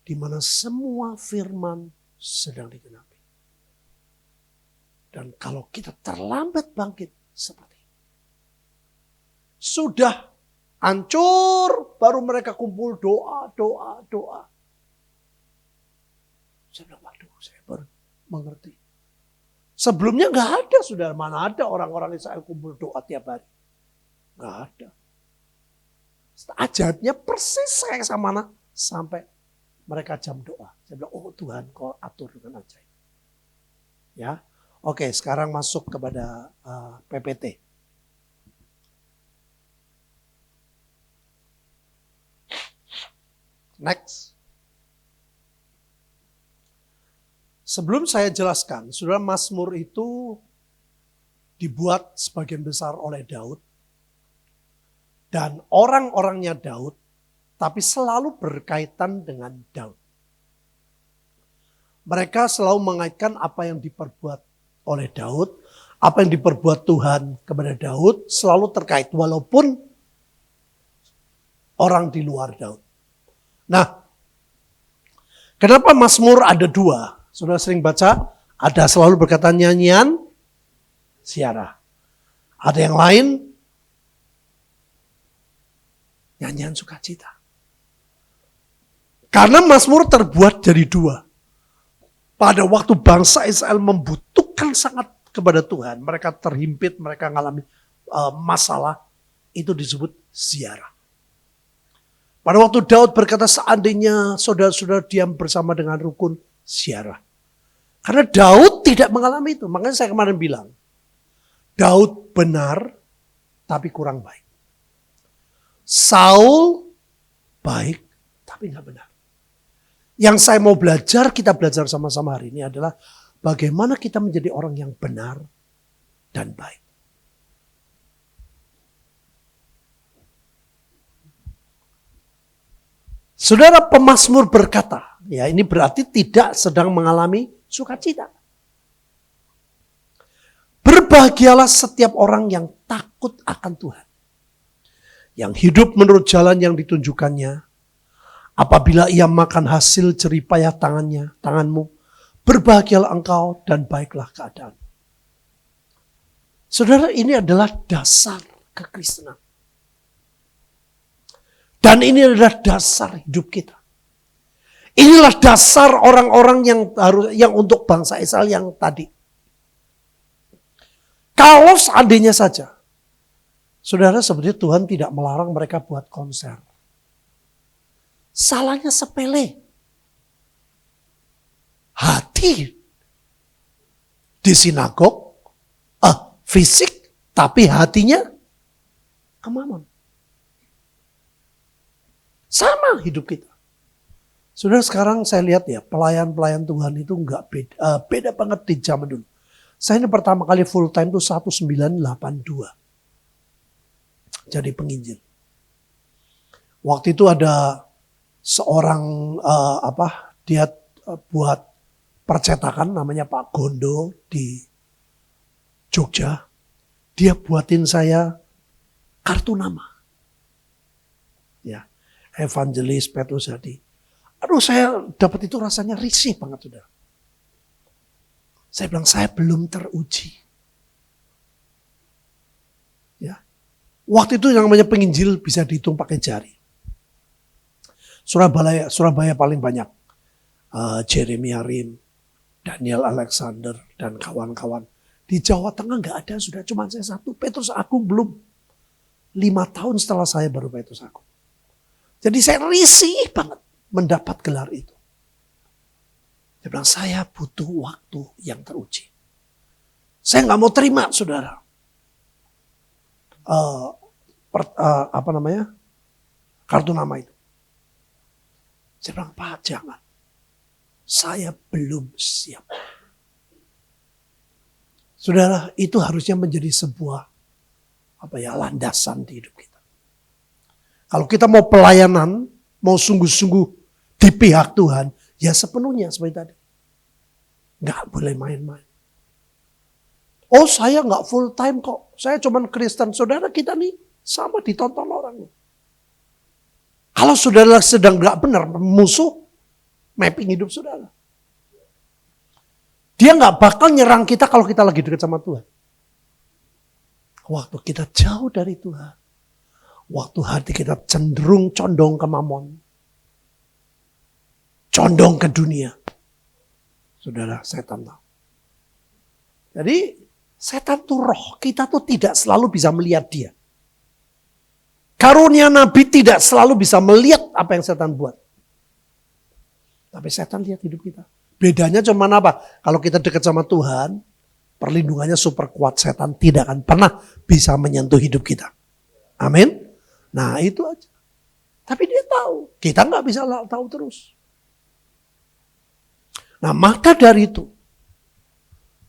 Di mana semua firman sedang digenapi. Dan kalau kita terlambat bangkit seperti ini. Sudah hancur, baru mereka kumpul doa. Saya bilang, waduh saya baru mengerti. Sebelumnya gak ada, saudara. Mana ada orang-orang Israel kumpul doa tiap hari. Gak ada. Ajaibnya persis kayak sama anak. Sampai mereka jam doa. Saya bilang, oh Tuhan kau atur dengan ajaib. Ya. Oke, sekarang masuk kepada PPT. Next. Sebelum saya jelaskan, saudara Mazmur itu dibuat sebagian besar oleh Daud. Dan orang-orangnya Daud, tapi selalu berkaitan dengan Daud. Mereka selalu mengaitkan apa yang diperbuat oleh Daud, apa yang diperbuat Tuhan kepada Daud selalu terkait walaupun orang di luar Daud. Nah, kenapa Mazmur ada 2? Saudara sering baca, ada selalu berkata nyanyian siara. Ada yang lain nyanyian sukacita. Karena Mazmur terbuat dari 2. Pada waktu bangsa Israel membutuhkan sangat kepada Tuhan. Mereka terhimpit, mereka mengalami masalah. Itu disebut ziarah. Pada waktu Daud berkata seandainya saudara-saudara diam bersama dengan rukun ziarah. Karena Daud tidak mengalami itu. Makanya saya kemarin bilang. Daud benar tapi kurang baik. Saul baik tapi tapi nggak benar. Yang saya mau belajar, kita belajar sama-sama hari ini adalah bagaimana kita menjadi orang yang benar dan baik. Saudara pemazmur berkata, ya ini berarti tidak sedang mengalami sukacita. Berbahagialah setiap orang yang takut akan Tuhan. Yang hidup menurut jalan yang ditunjukkannya. Apabila ia makan hasil jeripayah tanganmu, berbahagialah engkau dan baiklah keadaan. Saudara, ini adalah dasar kekristenan. Dan ini adalah dasar hidup kita. Inilah dasar orang-orang yang untuk bangsa Israel yang tadi. Kalau seandainya saja, saudara, sebenarnya Tuhan tidak melarang mereka buat konser. Salahnya sepele. Hati di sinagog, fisik, tapi hatinya ke Mammon. Sama hidup kita. Saudara, sekarang saya lihat ya, pelayan-pelayan Tuhan itu enggak beda banget di zaman dulu. Saya ini pertama kali full time itu 1982. Jadi penginjil. Waktu itu ada seorang dia buat percetakan namanya Pak Gondo di Jogja. Dia buatin saya kartu nama. Ya, Evangelis Petrus Hadi. Aduh, saya dapat itu rasanya risih banget, saudara. Saya bilang, saya belum teruji. Ya. Waktu itu yang namanya penginjil bisa dihitung pakai jari. Surabaya paling banyak. Jeremy Harim, Daniel Alexander, dan kawan-kawan. Di Jawa Tengah nggak ada, sudah cuma saya satu. Petrus Agung belum. 5 tahun setelah saya baru Petrus Agung. Jadi saya risih banget mendapat gelar itu. Dia bilang, saya butuh waktu yang teruji. Saya nggak mau terima, saudara. Kartu nama itu. Saya bilang, Pak, jangan. Saya belum siap. Saudara, itu harusnya menjadi sebuah landasan di hidup kita. Kalau kita mau pelayanan, mau sungguh-sungguh di pihak Tuhan, ya sepenuhnya seperti tadi. Nggak boleh main-main. Oh, saya nggak full time kok. Saya cuman Kristen. Saudara, kita nih sama ditonton orang. Kalau saudara sedang nggak benar, musuh mapping hidup saudara. Dia nggak bakal nyerang kita kalau kita lagi dekat sama Tuhan. Waktu kita jauh dari Tuhan, waktu hati kita cenderung condong ke Mammon, condong ke dunia, saudara, setan tahu. Jadi setan tuh roh, kita tuh tidak selalu bisa melihat dia. Karunia Nabi tidak selalu bisa melihat apa yang setan buat. Tapi setan lihat hidup kita. Bedanya cuma apa? Kalau kita dekat sama Tuhan, perlindungannya super kuat. Setan tidak akan pernah bisa menyentuh hidup kita. Amin. Nah itu aja. Tapi dia tahu. Kita nggak bisa tahu terus. Nah maka dari itu,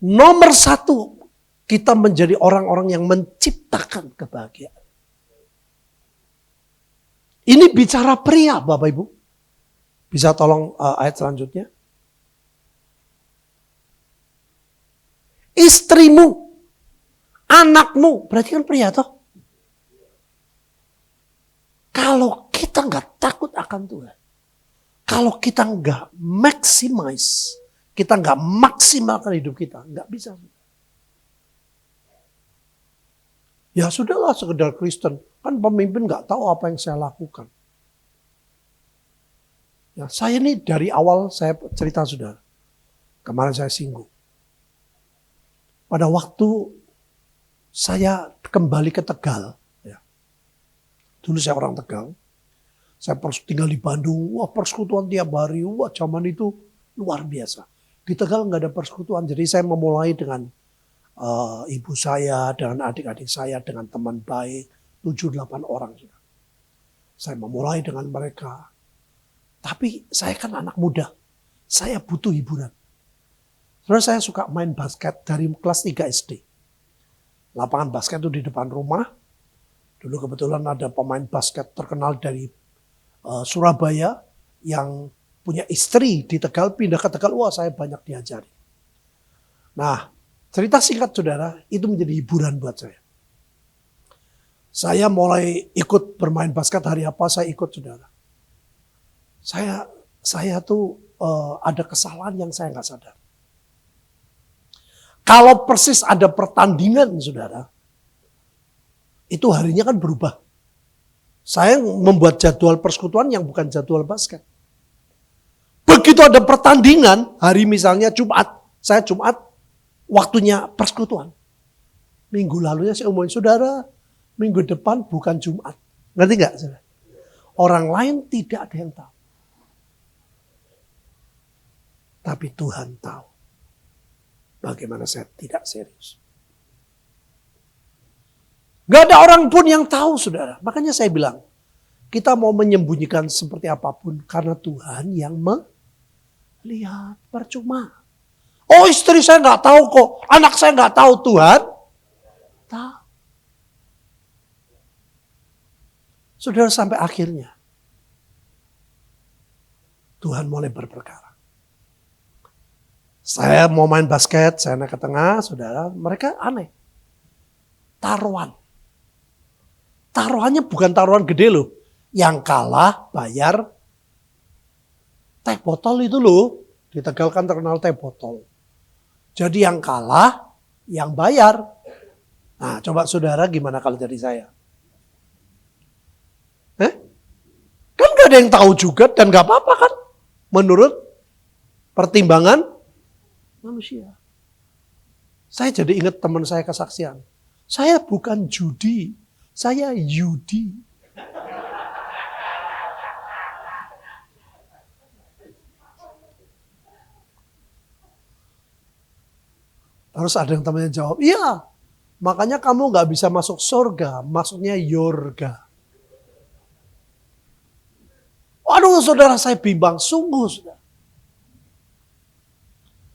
nomor 1, kita menjadi orang-orang yang menciptakan kebahagiaan. Ini bicara pria, Bapak Ibu. Bisa tolong ayat selanjutnya. Istrimu, anakmu, berarti kan pria toh. Kalau kita nggak takut akan Tuhan, kalau kita nggak maximize, kita nggak maksimalkan hidup kita, nggak bisa. Ya sudahlah, sekedar Kristen, kan pemimpin nggak tahu apa yang saya lakukan. Ya, saya ini dari awal saya cerita saudara, kemarin saya singgung. Pada waktu saya kembali ke Tegal, ya. Dulu saya orang Tegal, saya tinggal di Bandung, wah persekutuan tiap hari, wah zaman itu luar biasa. Di Tegal nggak ada persekutuan, jadi saya memulai dengan ibu saya, dengan adik-adik saya, dengan teman baik, 7-8 orang. Saya memulai dengan mereka. Tapi saya kan anak muda. Saya butuh hiburan. Terus saya suka main basket dari kelas 3 SD. Lapangan basket itu di depan rumah. Dulu kebetulan ada pemain basket terkenal dari Surabaya yang punya istri di Tegal, pindah ke Tegal. Wah, saya banyak diajari. Nah, cerita singkat saudara, itu menjadi hiburan buat saya. Saya mulai ikut bermain basket hari apa, saya ikut saudara. Saya tuh ada kesalahan yang saya nggak sadar. Kalau persis ada pertandingan saudara, itu harinya kan berubah. Saya membuat jadwal persekutuan yang bukan jadwal basket. Begitu ada pertandingan, hari misalnya Jumat, saya Jumat, waktunya persekutuan. Minggu lalunya saya umumin, saudara, minggu depan bukan Jumat. Ngerti nggak, saudara? Orang lain tidak ada yang tahu. Tapi Tuhan tahu bagaimana saya tidak serius. Gak ada orang pun yang tahu, saudara. Makanya saya bilang, kita mau menyembunyikan seperti apapun, karena Tuhan yang melihat, percuma. Oh, istri saya gak tahu kok, anak saya gak tahu, Tuhan tahu. Saudara, sampai akhirnya, Tuhan mulai berperkara. Saya mau main basket, saya naik ke tengah, saudara, mereka aneh. Taruhan. Taruhannya bukan taruhan gede loh. Yang kalah bayar teh botol itu loh. Di Tegal kan terkenal teh botol. Jadi yang kalah, yang bayar. Nah, coba saudara gimana kalau jadi saya? Kan gak ada yang tahu juga dan gak apa-apa kan? Menurut pertimbangan manusia. Saya jadi ingat teman saya kesaksian. Saya bukan judi, saya Yudi. Terus ada yang temannya jawab, iya, makanya kamu gak bisa masuk surga, maksudnya yorga. Waduh saudara, saya bimbang, sungguh saudara.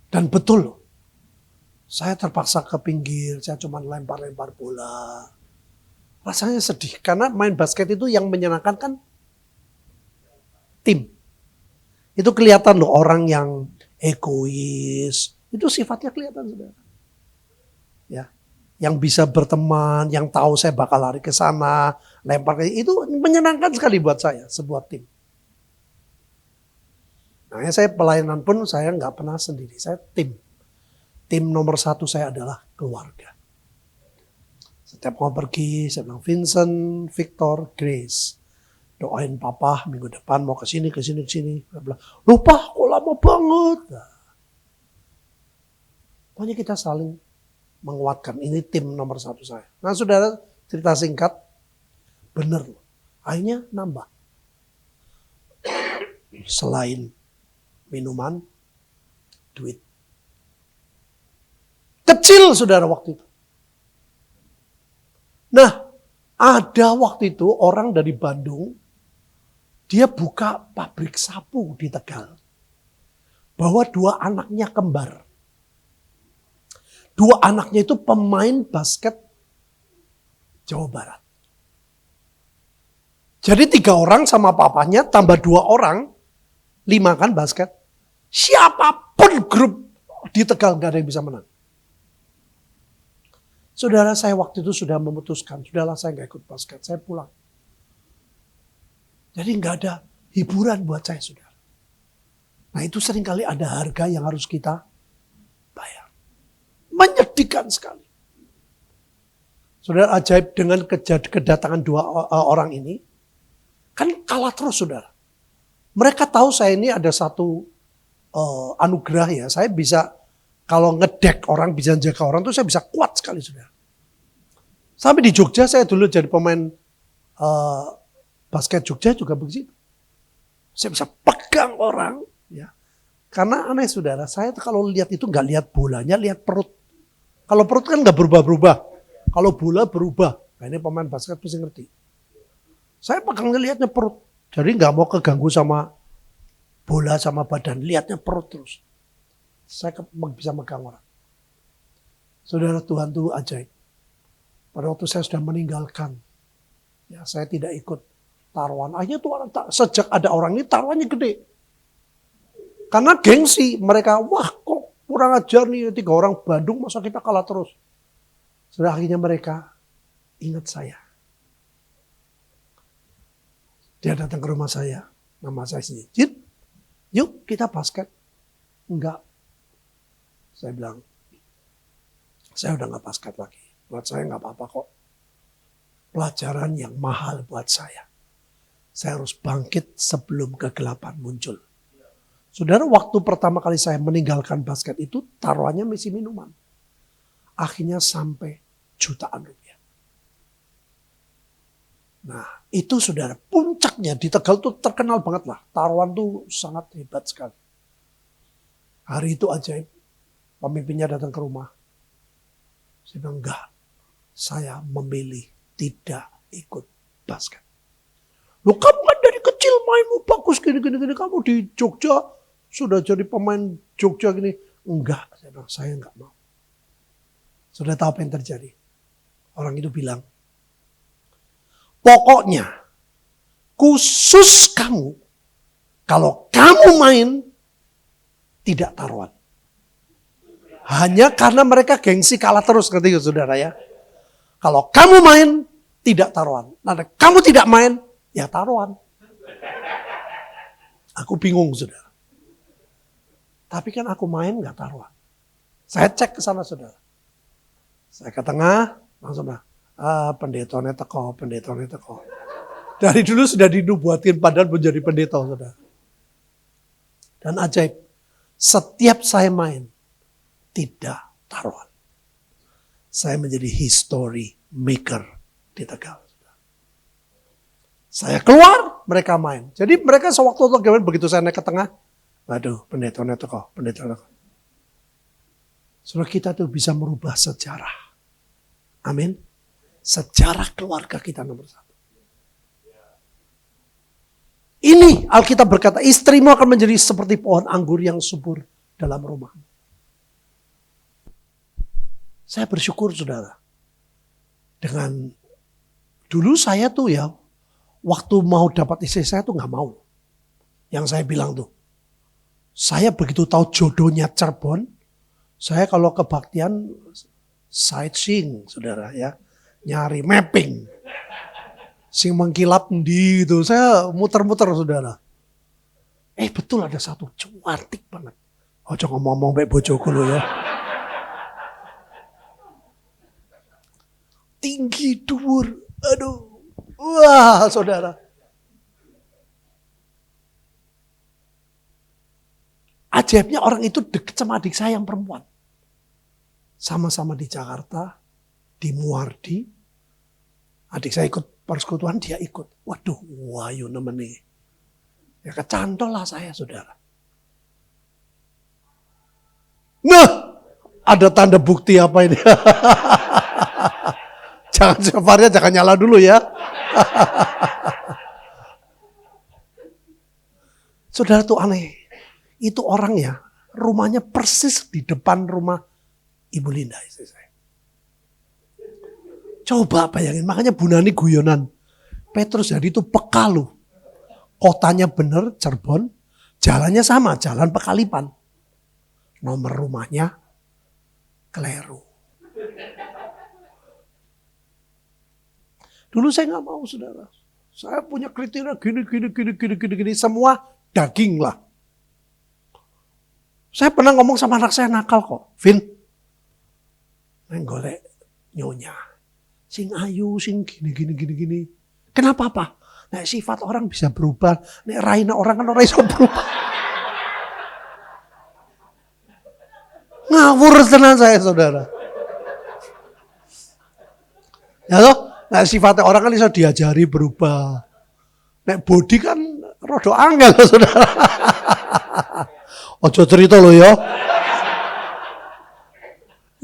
Dan betul loh, saya terpaksa ke pinggir, saya cuma lempar-lempar bola. Rasanya sedih, karena main basket itu yang menyenangkan kan tim. Itu kelihatan loh orang yang egois, itu sifatnya kelihatan saudara. Ya, yang bisa berteman, yang tahu saya bakal lari ke sana, lempar ke itu menyenangkan sekali buat saya, sebuah tim. Nah, saya pelayanan pun saya nggak pernah sendiri, saya tim. Tim nomor 1 saya adalah keluarga. Setiap mau pergi, saya bilang Vincent, Victor, Grace, doain papa minggu depan mau ke sini. Saya bilang, lupa kok lama banget. Nah, pokoknya kita saling menguatkan. Ini tim nomor 1 saya. Nah, saudara, cerita singkat, bener loh. Akhirnya nambah. Selain minuman, duit. Kecil saudara waktu itu. Nah, ada waktu itu orang dari Bandung, dia buka pabrik sapu di Tegal. Bawa 2 anaknya kembar. 2 anaknya itu pemain basket Jawa Barat. Jadi 3 orang sama papanya, tambah 2 orang, 5 kan basket. Siapapun grup di Tegal gak ada yang bisa menang. Saudara, saya waktu itu sudah memutuskan, sudahlah saya gak ikut basket, saya pulang. Jadi gak ada hiburan buat saya, saudara. Nah, itu seringkali ada harga yang harus kita bayar. Menyedihkan sekali. Saudara, ajaib dengan kedatangan 2 orang ini, kan kalah terus, saudara. Mereka tahu saya ini ada satu anugerah ya, saya bisa kalau ngedek orang, bisa jaga orang tuh saya bisa kuat sekali, saudara. Sampai di Jogja saya dulu jadi pemain basket Jogja juga begitu. Saya bisa pegang orang, ya. Karena aneh saudara, saya kalau lihat itu nggak lihat bolanya, lihat perut. Kalau perut kan nggak berubah-berubah. Kalau bola berubah. Nah, ini pemain basket pasti ngerti. Saya pegangnya lihatnya perut. Jadi nggak mau keganggu sama bola sama badan, lihatnya perut terus. Saya bisa megang orang. Saudara, Tuhan itu ajaib. Pada waktu saya sudah meninggalkan, ya saya tidak ikut taruhan. Akhirnya tuh orang, sejak ada orang ini taruhannya gede. Karena gengsi mereka, wah kok kurang ajar nih 3 orang Bandung masa kita kalah terus. Sudah akhirnya mereka ingat saya. Dia datang ke rumah saya, nama saya sendiri. Jit, yuk kita basket. Enggak. Saya bilang, saya udah gak basket lagi. Buat saya gak apa-apa kok. Pelajaran yang mahal buat saya. Saya harus bangkit sebelum kegelapan muncul. Saudara, waktu pertama kali saya meninggalkan basket itu, taruhannya misi minuman. Akhirnya sampai jutaan rupiah. Nah, itu saudara, puncaknya di Tegal tuh terkenal banget lah. Taruhan tuh sangat hebat sekali. Hari itu ajaib. Pemimpinnya datang ke rumah. Saya bilang, enggak. Saya memilih tidak ikut basket. Loh, kamu kan dari kecil mainmu bagus gini. Kamu di Jogja sudah jadi pemain Jogja gini. Enggak, saya bilang, saya enggak mau. Sudah tahu apa yang terjadi? Orang itu bilang, pokoknya khusus kamu, kalau kamu main, tidak taruhan. Hanya karena mereka gengsi kalah terus ketika saudara ya. Kalau kamu main, tidak taruhan. Nah, kamu tidak main, ya taruhan. Aku bingung saudara. Tapi kan aku main gak taruhan. Saya cek ke sana saudara. Saya ke tengah, langsung pendetanya teko. Dari dulu sudah dinubuatin padahal menjadi pendeta saudara. Dan ajaib, setiap saya main, tidak taruhan. Saya menjadi history maker di Tegal. Saya keluar, mereka main. Jadi mereka sewaktu-waktu begitu saya naik ke tengah, waduh, pendetanya teko. Saudara, kita tuh bisa merubah sejarah. Amin. Sejarah keluarga kita nomor 1. Ini Alkitab berkata, istrimu akan menjadi seperti pohon anggur yang subur dalam rumahmu. Saya bersyukur saudara. Dengan dulu saya tuh ya, waktu mau dapat istri saya tuh gak mau. Yang saya bilang tuh, saya begitu tahu jodohnya Cirebon, saya kalau kebaktian sightseeing saudara ya, nyari mapping. Sing mengkilap di gitu, saya muter-muter saudara. Betul ada satu cantik banget. Ojo ngomong-ngomong baik bojoku lo ya. Tinggi dhuwur, aduh, wah saudara. Ajaibnya orang itu deket sama adik saya yang perempuan. Sama-sama di Jakarta, di Muardi. Adik saya ikut persekutuan, dia ikut. Waduh, wayu nemeni. Ya kecantol lah saya saudara. Nah, ada tanda bukti apa ini? Jangan separnya, jangan nyala dulu ya. Saudara tuh aneh. Itu orang ya, rumahnya persis di depan rumah Ibu Linda istri saya. Coba bayangin, makanya Bu Nani guyonan. Petrus jadi itu Pekalu. Kotanya bener Cirebon, jalannya sama, jalan Pekalipan. Nomor rumahnya keliru. Dulu saya gak mau saudara. Saya punya kriteria gini. Semua daging lah. Saya pernah ngomong sama anak saya nakal kok. Vin, golek nyonya. Sing ayu, sing gini. Kenapa apa? Nah, sifat orang bisa berubah. Nek raina orang kan orang bisa berubah. Ngawur tenan saya saudara. Ya toh? Nah, sifatnya orang kan bisa diajari berubah. Nek body kan rada angel saudara. Ojo cerita lo ya.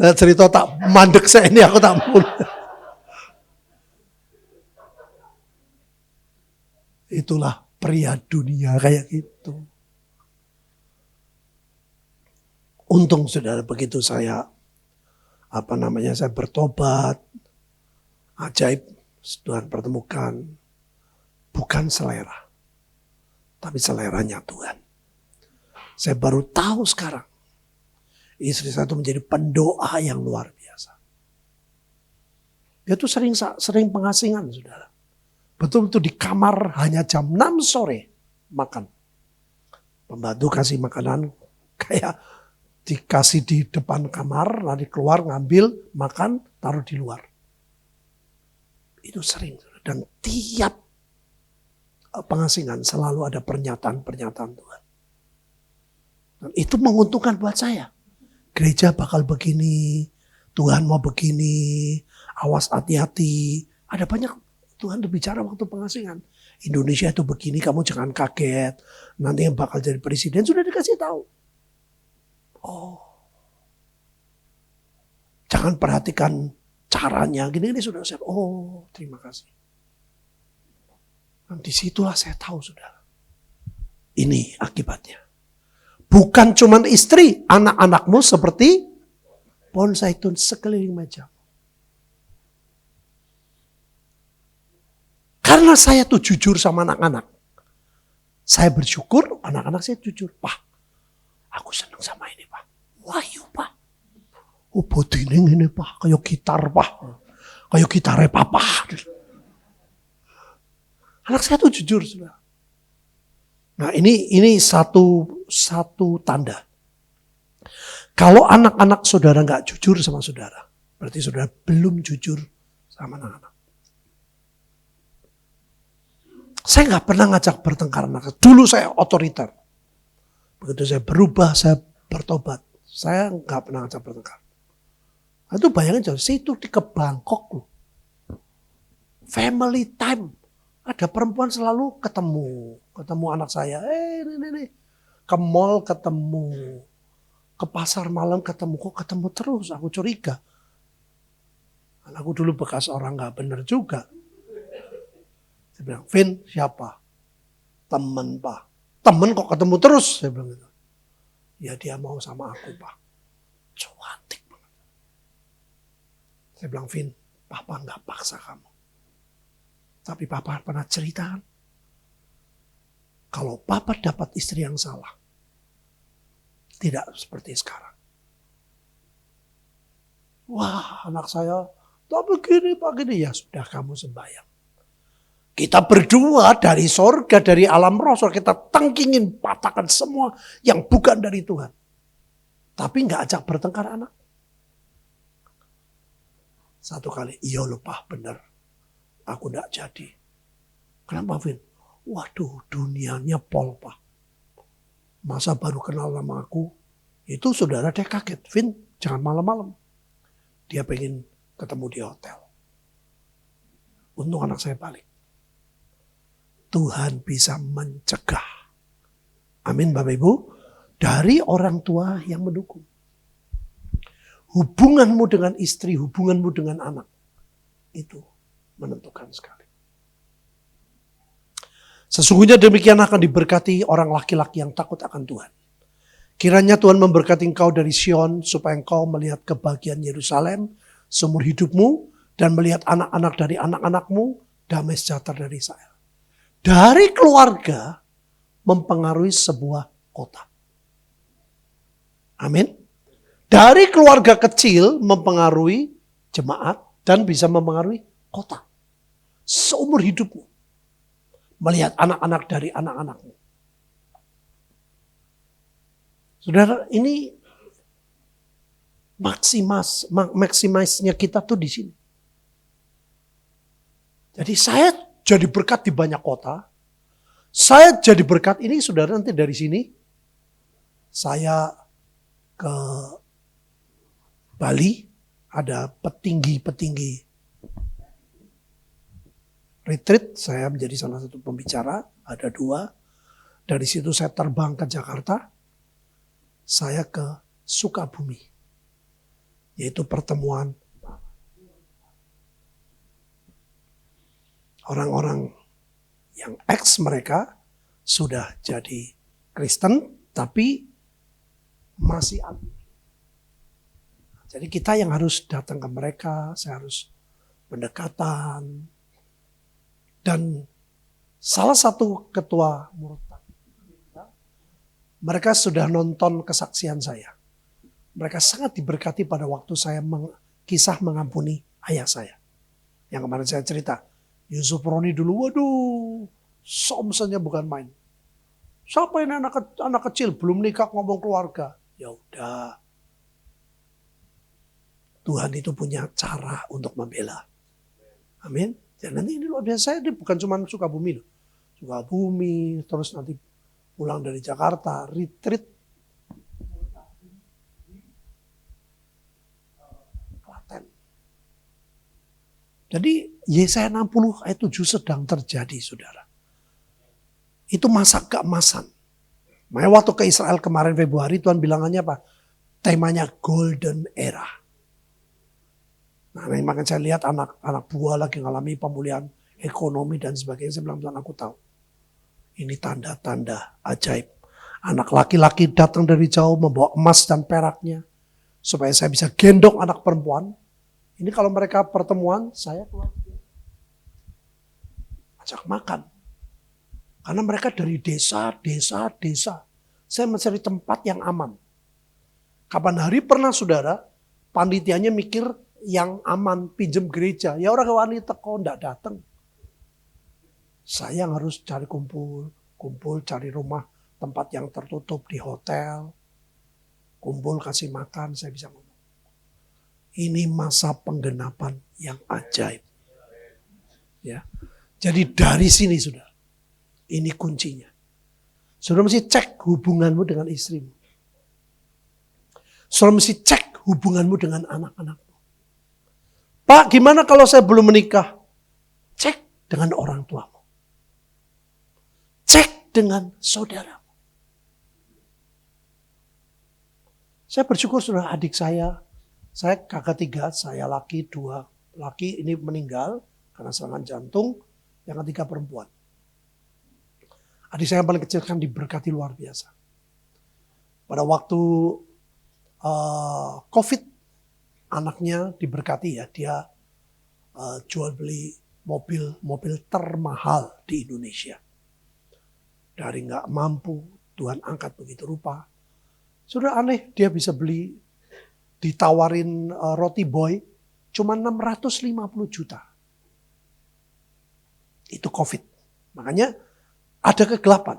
Nah, cerita tak mandek saya ini aku tak pun. Itulah pria dunia kayak gitu. Untung saudara begitu saya bertobat, ajaib Tuhan pertemukan, bukan selera, tapi seleranya Tuhan. Saya baru tahu sekarang, istri saya itu menjadi pendoa yang luar biasa. Dia tuh sering pengasingan, saudara. Betul-betul di kamar hanya jam 6 sore makan. Pembantu kasih makanan kayak dikasih di depan kamar, nanti keluar ngambil, makan, taruh di luar. Itu sering. Dan tiap pengasingan selalu ada pernyataan-pernyataan Tuhan. Dan itu menguntungkan buat saya. Gereja bakal begini, Tuhan mau begini, awas hati-hati. Ada banyak Tuhan berbicara waktu pengasingan. Indonesia itu begini, kamu jangan kaget. Nanti yang bakal jadi presiden sudah dikasih tahu. Oh, jangan perhatikan caranya. Gini sudah saya. Oh, terima kasih. Dan disitulah saya tahu, saudara. Ini akibatnya. Bukan cuma istri, anak-anakmu seperti pohon zaitun sekeliling meja. Karena saya tuh jujur sama anak-anak. Saya bersyukur anak-anak saya jujur. Pak, aku senang sama ini, Pak. Wahyu, Pak. Oh, bodining ini, Pak. Kayak gitar, Pak. Kayak gitarnya Papa. Anak saya tuh jujur, saudara. Nah, ini satu tanda. Kalau anak-anak saudara nggak jujur sama saudara, berarti saudara belum jujur sama anak-anak. Saya nggak pernah ngajak bertengkar anak. Dulu saya otoriter. Begitu saya berubah, saya bertobat. Saya nggak pernah ngajak bertengkar. Nah, itu bayangin, saya itu di Bangkok loh. Family time. Ada perempuan selalu ketemu anak saya. Ini. Ke mall ketemu. Ke pasar malam ketemu. Kok ketemu terus? Aku curiga. Aku dulu bekas orang nggak bener juga. Saya bilang, Vin, siapa? Temen, Pak. Temen kok ketemu terus? Saya bilang gitu. Ya dia mau sama aku, Pak. Cantik banget. Saya bilang, Vin, Papa nggak paksa kamu. Tapi Papa pernah cerita, kalau Papa dapat istri yang salah, tidak seperti sekarang. Wah, anak saya, tak begini, Pak, gini. Ya sudah, kamu sembahyang. Kita berdua dari sorga, dari alam roh, kita tengkingin, patahkan semua yang bukan dari Tuhan. Tapi nggak ajak bertengkar anak. Satu kali, iya loh Pak, bener. Aku nggak jadi. Kenapa, Vin? Waduh, dunianya pol, Pak. Masa baru kenal sama aku, itu saudara dia kaget. Vin, jangan malam-malam. Dia pengen ketemu di hotel. Untung anak saya balik. Tuhan bisa mencegah. Amin Bapak Ibu. Dari orang tua yang mendukung. Hubunganmu dengan istri, hubunganmu dengan anak. Itu menentukan sekali. Sesungguhnya demikian akan diberkati orang laki-laki yang takut akan Tuhan. Kiranya Tuhan memberkati engkau dari Sion supaya engkau melihat kebahagiaan Yerusalem seumur hidupmu dan melihat anak-anak dari anak-anakmu damai sejahtera dari Israel. Dari keluarga mempengaruhi sebuah kota. Amin. Dari keluarga kecil mempengaruhi jemaat dan bisa mempengaruhi kota. Seumur hidupmu. Melihat anak-anak dari anak-anakmu. Saudara, ini maksimisnya kita tuh di sini. Jadi saya jadi berkat di banyak kota. Saya jadi berkat ini, saudara, nanti dari sini. Saya ke Bali, ada petinggi-petinggi retreat. Saya menjadi salah satu pembicara, ada 2. Dari situ saya terbang ke Jakarta. Saya ke Sukabumi. Yaitu pertemuan orang-orang yang ex mereka sudah jadi Kristen, tapi masih Jadi kita yang harus datang ke mereka, saya harus pendekatan. Dan salah satu ketua Murtad, mereka sudah nonton kesaksian saya. Mereka sangat diberkati pada waktu saya kisah mengampuni ayah saya. Yang kemarin saya cerita, Yusuf Roni dulu, waduh, somsenya bukan main. Siapa ini anak kecil belum nikah ngomong keluarga? Ya udah. Tuhan itu punya cara untuk membela. Amin. Dan nanti ini luar biasa, saya ini bukan cuma Sukabumi loh. Sukabumi, terus nanti pulang dari Jakarta, retreat. Klaten. Jadi Yesaya 60 ayat 7 sedang terjadi, saudara. Itu masa keemasan. Makanya waktu ke Israel kemarin Februari, Tuhan bilangannya apa? Temanya Golden Era. Nah, makanya saya lihat anak buah lagi mengalami pemulihan ekonomi dan sebagainya. Saya bilang, Tuhan, aku tahu. Ini tanda-tanda ajaib. Anak laki-laki datang dari jauh membawa emas dan peraknya. Supaya saya bisa gendong anak perempuan. Ini kalau mereka pertemuan, saya keluar. Ajak makan. Karena mereka dari desa. Saya mencari tempat yang aman. Kapan hari pernah, saudara, panitianya mikir, yang aman, pinjem gereja. Ya orang wanita kok enggak datang. Saya harus cari kumpul, cari rumah, tempat yang tertutup di hotel. Kumpul, kasih makan, saya bisa ngomong. Ini masa penggenapan yang ajaib. Ya. Jadi dari sini, saudara. Ini kuncinya. Saudara mesti cek hubunganmu dengan istrimu. Saudara mesti cek hubunganmu dengan anak-anakmu. Pak, gimana kalau saya belum menikah? Cek dengan orang tuamu. Cek dengan saudaramu. Saya bersyukur saudara adik saya kakak 3, saya laki 2. Laki ini meninggal karena serangan jantung, yang ketiga perempuan. Adik saya yang paling kecil kan diberkati luar biasa. Pada waktu COVID, anaknya diberkati ya, dia jual beli mobil termahal di Indonesia. Dari nggak mampu, Tuhan angkat begitu rupa. Sudah aneh, dia bisa beli, ditawarin roti boy, cuma 650 juta. Itu COVID. Makanya ada kegelapan.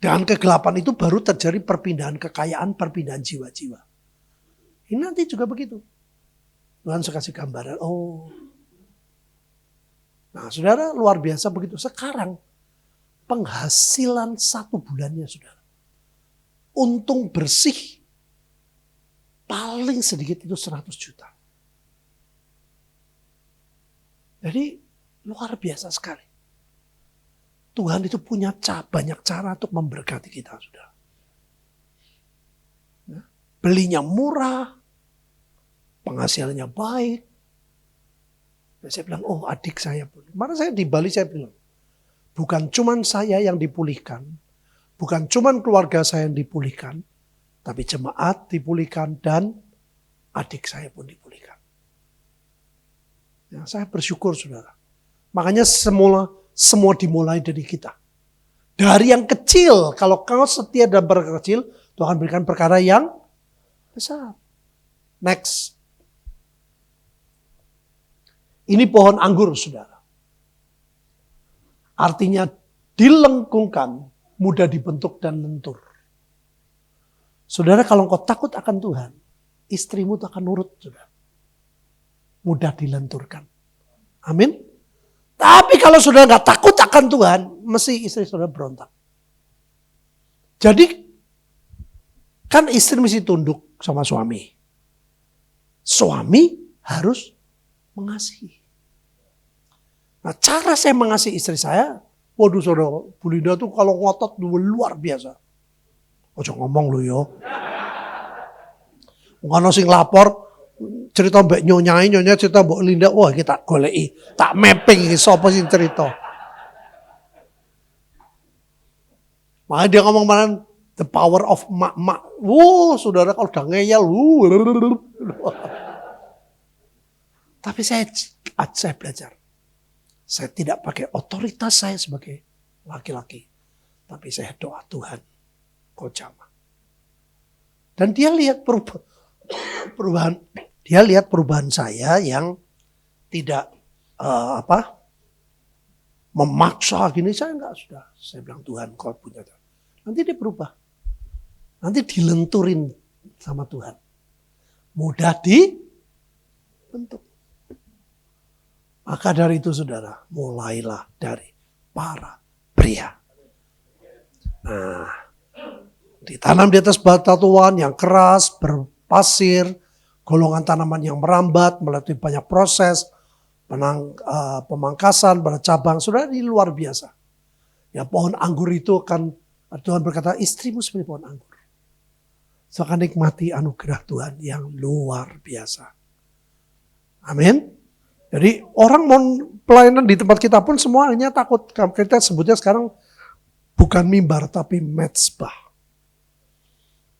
Dan kegelapan itu baru terjadi perpindahan kekayaan, perpindahan jiwa-jiwa. Ini nanti juga begitu. Tuhan suka kasih gambaran. Oh. Nah, saudara, luar biasa begitu. Sekarang penghasilan 1 bulannya, saudara. Untung bersih paling sedikit itu 100 juta. Jadi luar biasa sekali. Tuhan itu punya banyak cara untuk memberkati kita, saudara. Belinya murah, penghasilannya baik. Dan saya bilang, oh adik saya pun. Mana saya di Bali saya bilang, bukan cuman saya yang dipulihkan, bukan cuman keluarga saya yang dipulihkan, tapi jemaat dipulihkan dan adik saya pun dipulihkan. Ya, saya bersyukur saudara. Makanya semua dimulai dari kita. Dari yang kecil, kalau kau setia dan berkecil, Tuhan berikan perkara yang besar. Next. Ini pohon anggur, saudara. Artinya dilengkungkan, mudah dibentuk dan lentur. Saudara, kalau engkau takut akan Tuhan, istrimu akan nurut, saudara. Mudah dilenturkan. Amin. Tapi kalau saudara nggak takut akan Tuhan, mesti istri saudara berontak. Jadi, kan istri mesti tunduk sama suami. Suami harus mengasihi. Nah, cara saya mengasihi istri saya, waduh saudara, Bu Linda tuh kalau ngotot luar biasa. Ojo ngomong lu yo. Ngono sing lapor cerita mbak nyonya cerita mbak Linda, wah kita goleki, tak mapping sapa sing cerita. Makanya dia ngomong kemarin, The power of mak-mak. Saudara kalau udah ngeyel. Tapi saya belajar. Saya tidak pakai otoritas saya sebagai laki-laki. Tapi saya doa, Tuhan, kau jamah. Dan dia lihat perubahan. Dia lihat perubahan saya yang tidak memaksa gini. Saya enggak, sudah. Saya bilang, Tuhan, kau punya. Nanti dia berubah. Nanti dilenturin sama Tuhan. Mudah dibentuk. Maka dari itu saudara, mulailah dari para pria. Nah, ditanam di atas batuan yang keras, berpasir, golongan tanaman yang merambat, melalui banyak proses, pemangkasan, bercabang, saudara, ini luar biasa. Ya, pohon anggur itu kan, Tuhan berkata, istrimu seperti pohon anggur. So akan nikmati anugerah Tuhan yang luar biasa. Amin. Jadi orang mau pelayanan di tempat kita pun semuanya takut. Kita sebutnya sekarang bukan mimbar tapi mezbah.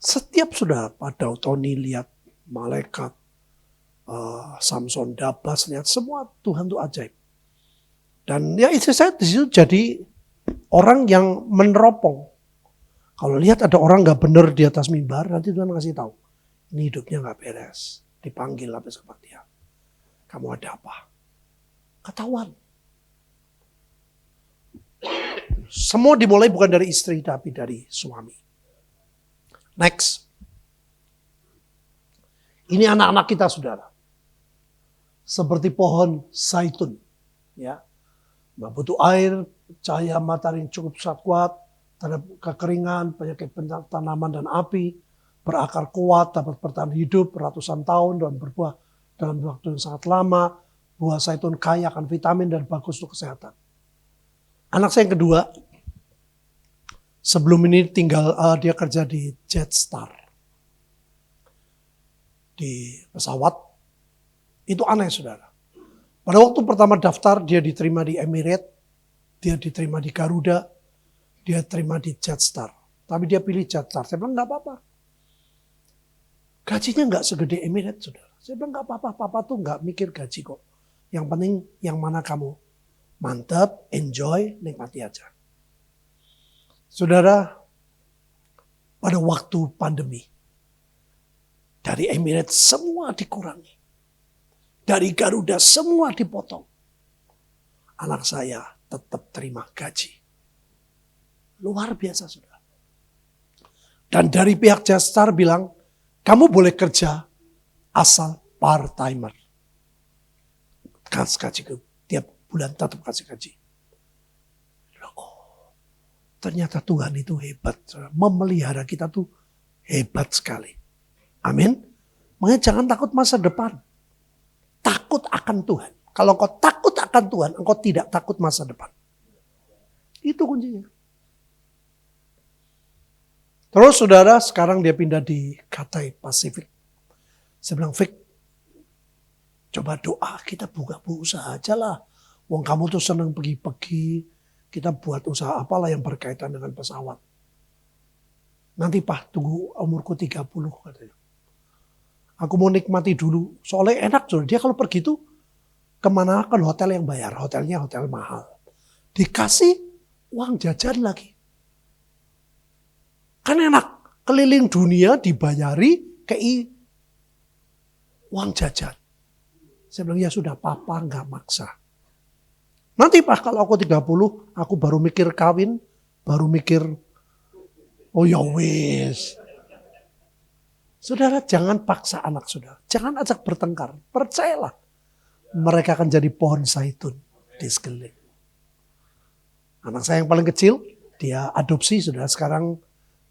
Setiap sudah pada Tony lihat malaikat, Samson Dabas lihat semua Tuhan itu ajaib. Dan ya istri saya di situ jadi orang yang meneropong. Kalau lihat ada orang nggak benar di atas mimbar, nanti Tuhan kasih tahu. Ini hidupnya nggak beres. Dipanggil habis kebaktian. Kamu ada apa? Ketahuan. Semua dimulai bukan dari istri, tapi dari suami. Next. Ini anak-anak kita, saudara. Seperti pohon zaitun. Ya. Butuh air, cahaya matahari cukup kuat, terhadap kekeringan, penyakit tanaman dan api, berakar kuat, dapat bertahan hidup ratusan tahun dan berbuah dalam waktu yang sangat lama. Buah zaitun kaya akan vitamin dan bagus untuk kesehatan. Anak saya yang kedua, sebelum ini dia kerja di Jetstar. Di pesawat, itu aneh saudara. Pada waktu pertama daftar, dia diterima di Emirates, dia diterima di Garuda, dia terima di Jetstar. Tapi dia pilih Jetstar. Saya bilang, enggak apa-apa. Gajinya enggak segede Emirates, saudara. Saya bilang, enggak apa-apa. Papa tuh enggak mikir gaji kok. Yang penting yang mana kamu mantap, enjoy, nikmati aja. Saudara, pada waktu pandemi, dari Emirates semua dikurangi. Dari Garuda semua dipotong. Anak saya tetap terima gaji. Luar biasa, saudara. Dan dari pihak Jetstar bilang, kamu boleh kerja asal part-timer. Kasih gaji tiap bulan tetap kasih gaji. Oh, ternyata Tuhan itu hebat. Saudara. Memelihara kita tuh hebat sekali. Amin. Makanya jangan takut masa depan. Takut akan Tuhan. Kalau engkau takut akan Tuhan, engkau tidak takut masa depan. Itu kuncinya. Terus saudara, sekarang dia pindah di Cathay Pacific. Saya bilang, Vic, coba doa, kita buka usaha aja lah. Wong kamu tuh senang pergi-pergi, kita buat usaha apalah yang berkaitan dengan pesawat. Nanti Pak, tunggu umurku 30 katanya. Aku mau nikmati dulu, soalnya enak saudara. Dia kalau pergi tuh kemana kan hotel yang bayar, hotelnya hotel mahal. Dikasih uang jajan lagi. Kan enak, keliling dunia dibayari kei uang jajan. Saya bilang, ya sudah papa nggak maksa. Nanti Pak kalau aku 30, aku baru mikir kawin, baru mikir, oh ya wis. Saudara jangan paksa anak saudara, jangan ajak bertengkar, percayalah. Mereka akan jadi pohon zaitun di sekeliling. Anak saya yang paling kecil, dia adopsi saudara, sekarang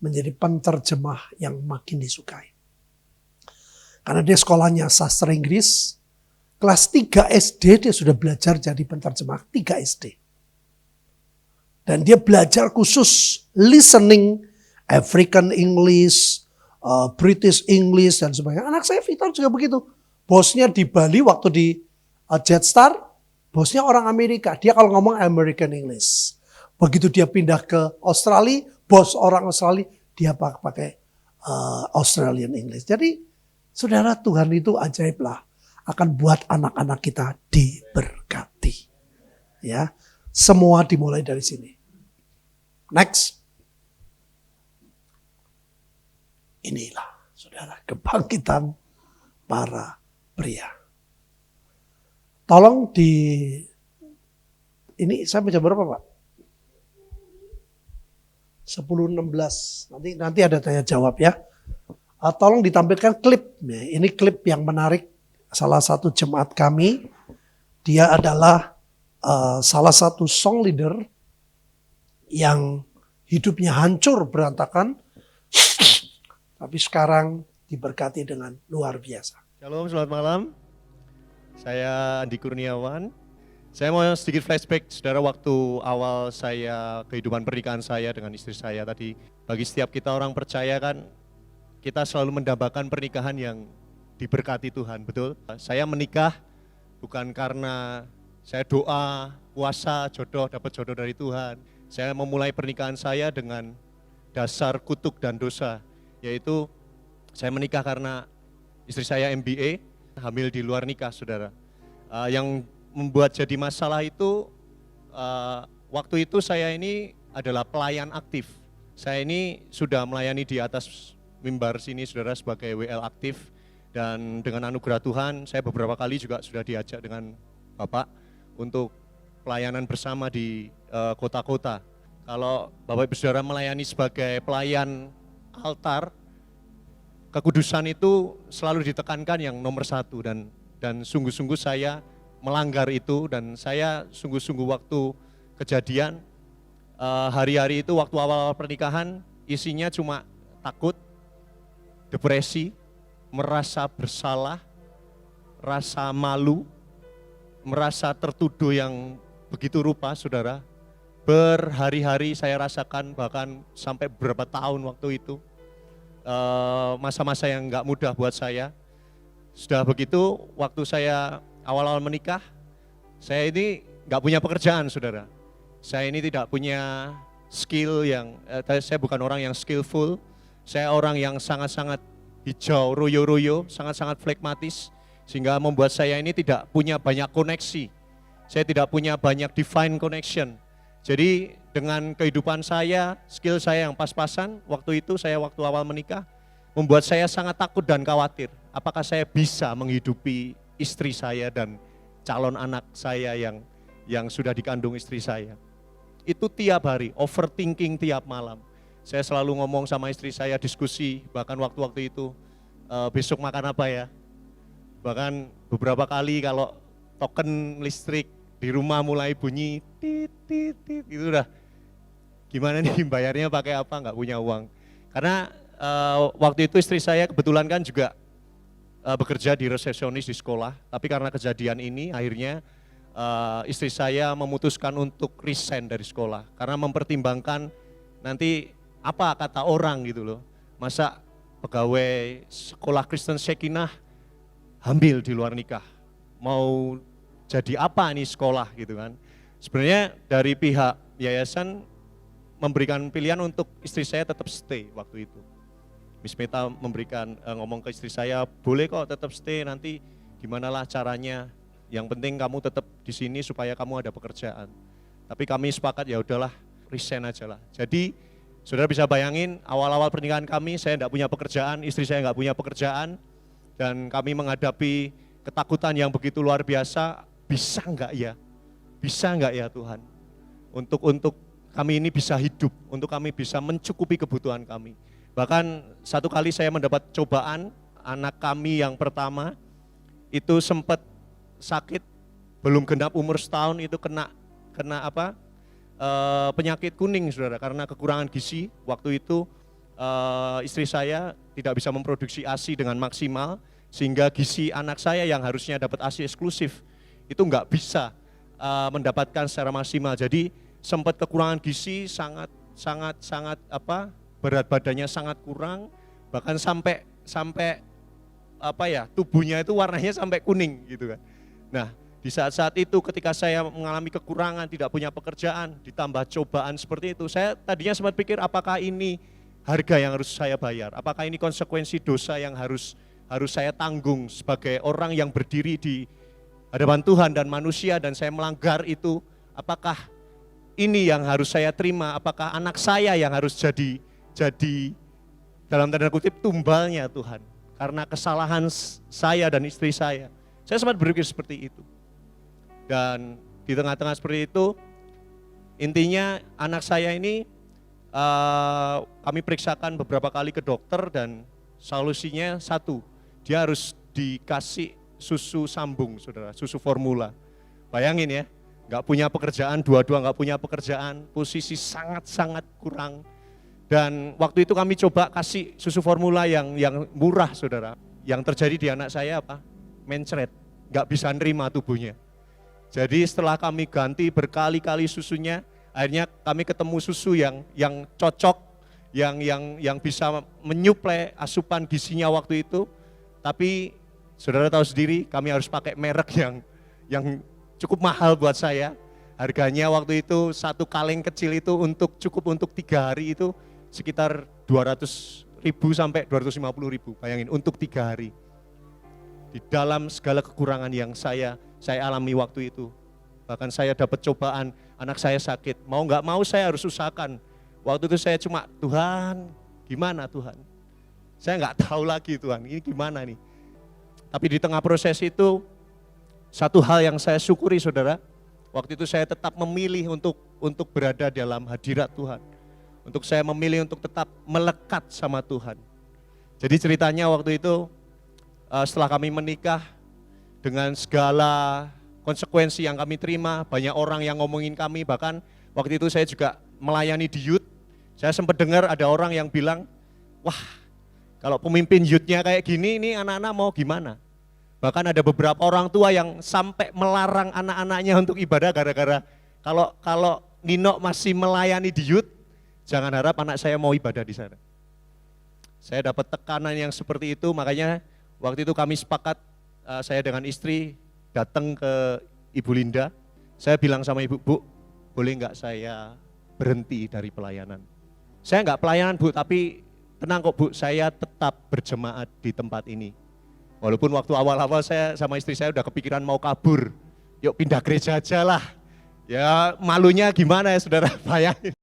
menjadi penterjemah yang makin disukai. Karena dia sekolahnya sastra Inggris, kelas 3 SD dia sudah belajar jadi penterjemah 3 SD. Dan dia belajar khusus listening, African English, British English dan sebagainya. Anak saya Victor juga begitu. Bosnya di Bali waktu di Jetstar, bosnya orang Amerika. Dia kalau ngomong American English. Begitu dia pindah ke Australia, bos orang Australia, dia pakai Australian English. Jadi saudara, Tuhan itu ajaib lah, akan buat anak-anak kita diberkati. Ya, semua dimulai dari sini. Next. Inilah saudara kebangkitan para pria. Tolong ini saya baca berapa Pak? 10:16. Nanti ada tanya jawab ya. Tolong ditampilkan klip. Ini klip yang menarik. Salah satu jemaat kami, dia adalah salah satu song leader yang hidupnya hancur berantakan, tapi sekarang diberkati dengan luar biasa. Shalom, selamat malam. Saya Andi Kurniawan. Saya mau sedikit flashback, saudara, waktu awal saya, kehidupan pernikahan saya dengan istri saya tadi. Bagi setiap kita orang percaya kan, kita selalu mendambakan pernikahan yang diberkati Tuhan, betul? Saya menikah bukan karena saya doa, puasa, jodoh, dapat jodoh dari Tuhan. Saya memulai pernikahan saya dengan dasar kutuk dan dosa, yaitu saya menikah karena istri saya MBA, hamil di luar nikah, saudara. Yang membuat jadi masalah itu, waktu itu saya ini adalah pelayan aktif. Saya ini sudah melayani di atas mimbar sini, saudara, sebagai WL aktif. Dan dengan anugerah Tuhan, saya beberapa kali juga sudah diajak dengan Bapak untuk pelayanan bersama di kota-kota. Kalau Bapak Ibu Saudara melayani sebagai pelayan altar, kekudusan itu selalu ditekankan yang nomor satu, dan sungguh-sungguh saya melanggar itu, dan saya sungguh-sungguh waktu kejadian hari-hari itu waktu awal pernikahan isinya cuma takut, depresi, merasa bersalah, rasa malu, merasa tertuduh yang begitu rupa, saudara. Berhari-hari saya rasakan, bahkan sampai beberapa tahun waktu itu. Masa-masa yang gak mudah buat saya. Sudah begitu, waktu saya awal-awal menikah, saya ini gak punya pekerjaan, saudara. Saya ini tidak punya skill saya bukan orang yang skillful. Saya orang yang sangat-sangat hijau, royo-royo, sangat-sangat flekmatis. Sehingga membuat saya ini tidak punya banyak koneksi. Saya tidak punya banyak divine connection. Jadi dengan kehidupan saya, skill saya yang pas-pasan, waktu itu saya waktu awal menikah, membuat saya sangat takut dan khawatir. Apakah saya bisa menghidupi istri saya dan calon anak saya yang sudah dikandung istri saya. Itu tiap hari, overthinking tiap malam. Saya selalu ngomong sama istri saya, diskusi, bahkan waktu-waktu itu, besok makan apa ya? Bahkan beberapa kali kalau token listrik di rumah mulai bunyi, tit, tit, tit, itu udah gimana nih bayarnya pakai apa, nggak punya uang. Karena waktu itu istri saya kebetulan kan juga bekerja di resepsionis di sekolah, tapi karena kejadian ini akhirnya istri saya memutuskan untuk resign dari sekolah, karena mempertimbangkan nanti apa kata orang gitu loh. Masa pegawai sekolah Kristen Shekinah hamil di luar nikah, mau jadi apa nih sekolah gitu kan. Sebenarnya dari pihak yayasan memberikan pilihan untuk istri saya tetap stay waktu itu. Miss Meta memberikan ngomong ke istri saya, boleh kok tetap stay, nanti gimana lah caranya, yang penting kamu tetap di sini supaya kamu ada pekerjaan. Tapi kami sepakat ya udahlah, resign aja lah. Jadi saudara bisa bayangin awal-awal pernikahan kami, saya enggak punya pekerjaan, istri saya enggak punya pekerjaan, dan kami menghadapi ketakutan yang begitu luar biasa. Bisa enggak ya? Bisa enggak ya Tuhan? Untuk kami ini bisa hidup, untuk kami bisa mencukupi kebutuhan kami. Bahkan satu kali saya mendapat cobaan, anak kami yang pertama itu sempat sakit, belum genap umur setahun itu kena penyakit kuning, saudara, karena kekurangan gizi. Waktu itu istri saya tidak bisa memproduksi ASI dengan maksimal, sehingga gizi anak saya yang harusnya dapat ASI eksklusif itu nggak bisa mendapatkan secara maksimal. Jadi sempat kekurangan gizi, sangat berat badannya sangat kurang, bahkan sampai tubuhnya itu warnanya sampai kuning gitu kan. Nah, di saat-saat itu ketika saya mengalami kekurangan, tidak punya pekerjaan, ditambah cobaan seperti itu, saya tadinya sempat pikir apakah ini harga yang harus saya bayar? Apakah ini konsekuensi dosa yang harus saya tanggung sebagai orang yang berdiri di hadapan Tuhan dan manusia, dan saya melanggar itu? Apakah ini yang harus saya terima? Apakah anak saya yang harus jadi dalam tanda kutip tumbalnya Tuhan karena kesalahan saya dan istri saya? Saya sempat berpikir seperti itu. Dan di tengah-tengah seperti itu, intinya anak saya ini kami periksakan beberapa kali ke dokter, dan solusinya satu, dia harus dikasih susu sambung, saudara, susu formula. Bayangin ya, nggak punya pekerjaan, dua-dua nggak punya pekerjaan, posisi sangat-sangat kurang. Dan waktu itu kami coba kasih susu formula yang murah, saudara. Yang terjadi di anak saya apa? Mencret, nggak bisa nerima tubuhnya. Jadi setelah kami ganti berkali-kali susunya, akhirnya kami ketemu susu yang cocok, yang bisa menyuplai asupan gizinya waktu itu. Tapi saudara tahu sendiri, kami harus pakai merek yang cukup mahal buat saya. Harganya waktu itu satu kaleng kecil itu cukup untuk 3 hari itu sekitar 200.000 sampai 250.000. Bayangin, untuk 3 hari. Di dalam segala kekurangan yang saya alami waktu itu. Bahkan saya dapat cobaan, anak saya sakit. Mau nggak mau saya harus usahakan. Waktu itu saya cuma, Tuhan, gimana Tuhan? Saya nggak tahu lagi Tuhan, ini gimana nih? Tapi di tengah proses itu, satu hal yang saya syukuri, saudara, waktu itu saya tetap memilih untuk berada dalam hadirat Tuhan. Untuk saya memilih untuk tetap melekat sama Tuhan. Jadi ceritanya waktu itu, setelah kami menikah, dengan segala konsekuensi yang kami terima, banyak orang yang ngomongin kami, bahkan waktu itu saya juga melayani di youth. Saya sempat dengar ada orang yang bilang, wah, kalau pemimpin youth-nya kayak gini, ini anak-anak mau gimana? Bahkan ada beberapa orang tua yang sampai melarang anak-anaknya untuk ibadah gara-gara kalau Nino masih melayani di youth, jangan harap anak saya mau ibadah di sana. Saya dapat tekanan yang seperti itu, makanya waktu itu kami sepakat, saya dengan istri datang ke Ibu Linda. Saya bilang sama Ibu, Bu, boleh nggak saya berhenti dari pelayanan? Saya nggak pelayanan, Bu, tapi tenang kok, Bu, saya tetap berjemaat di tempat ini. Walaupun waktu awal-awal saya sama istri saya udah kepikiran mau kabur, yuk pindah gereja aja lah. Ya malunya gimana ya saudara, bayangin.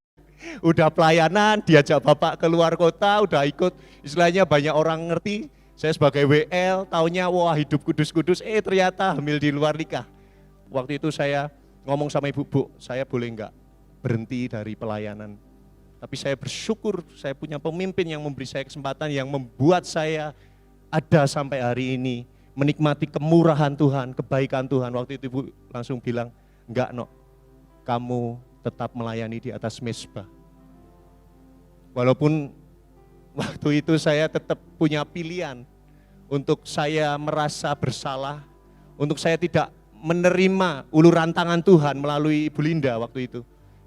Udah pelayanan, diajak bapak ke luar kota, udah ikut, istilahnya banyak orang ngerti. Saya sebagai WL, taunya wah hidup kudus-kudus, ternyata hamil di luar nikah. Waktu itu saya ngomong sama Ibu, Bu, saya boleh enggak berhenti dari pelayanan. Tapi saya bersyukur saya punya pemimpin yang memberi saya kesempatan, yang membuat saya ada sampai hari ini, menikmati kemurahan Tuhan, kebaikan Tuhan. Waktu itu Ibu langsung bilang, enggak Nok, kamu tetap melayani di atas mezbah. Walaupun waktu itu saya tetap punya pilihan untuk saya merasa bersalah, untuk saya tidak menerima uluran tangan Tuhan melalui Ibu Linda waktu itu.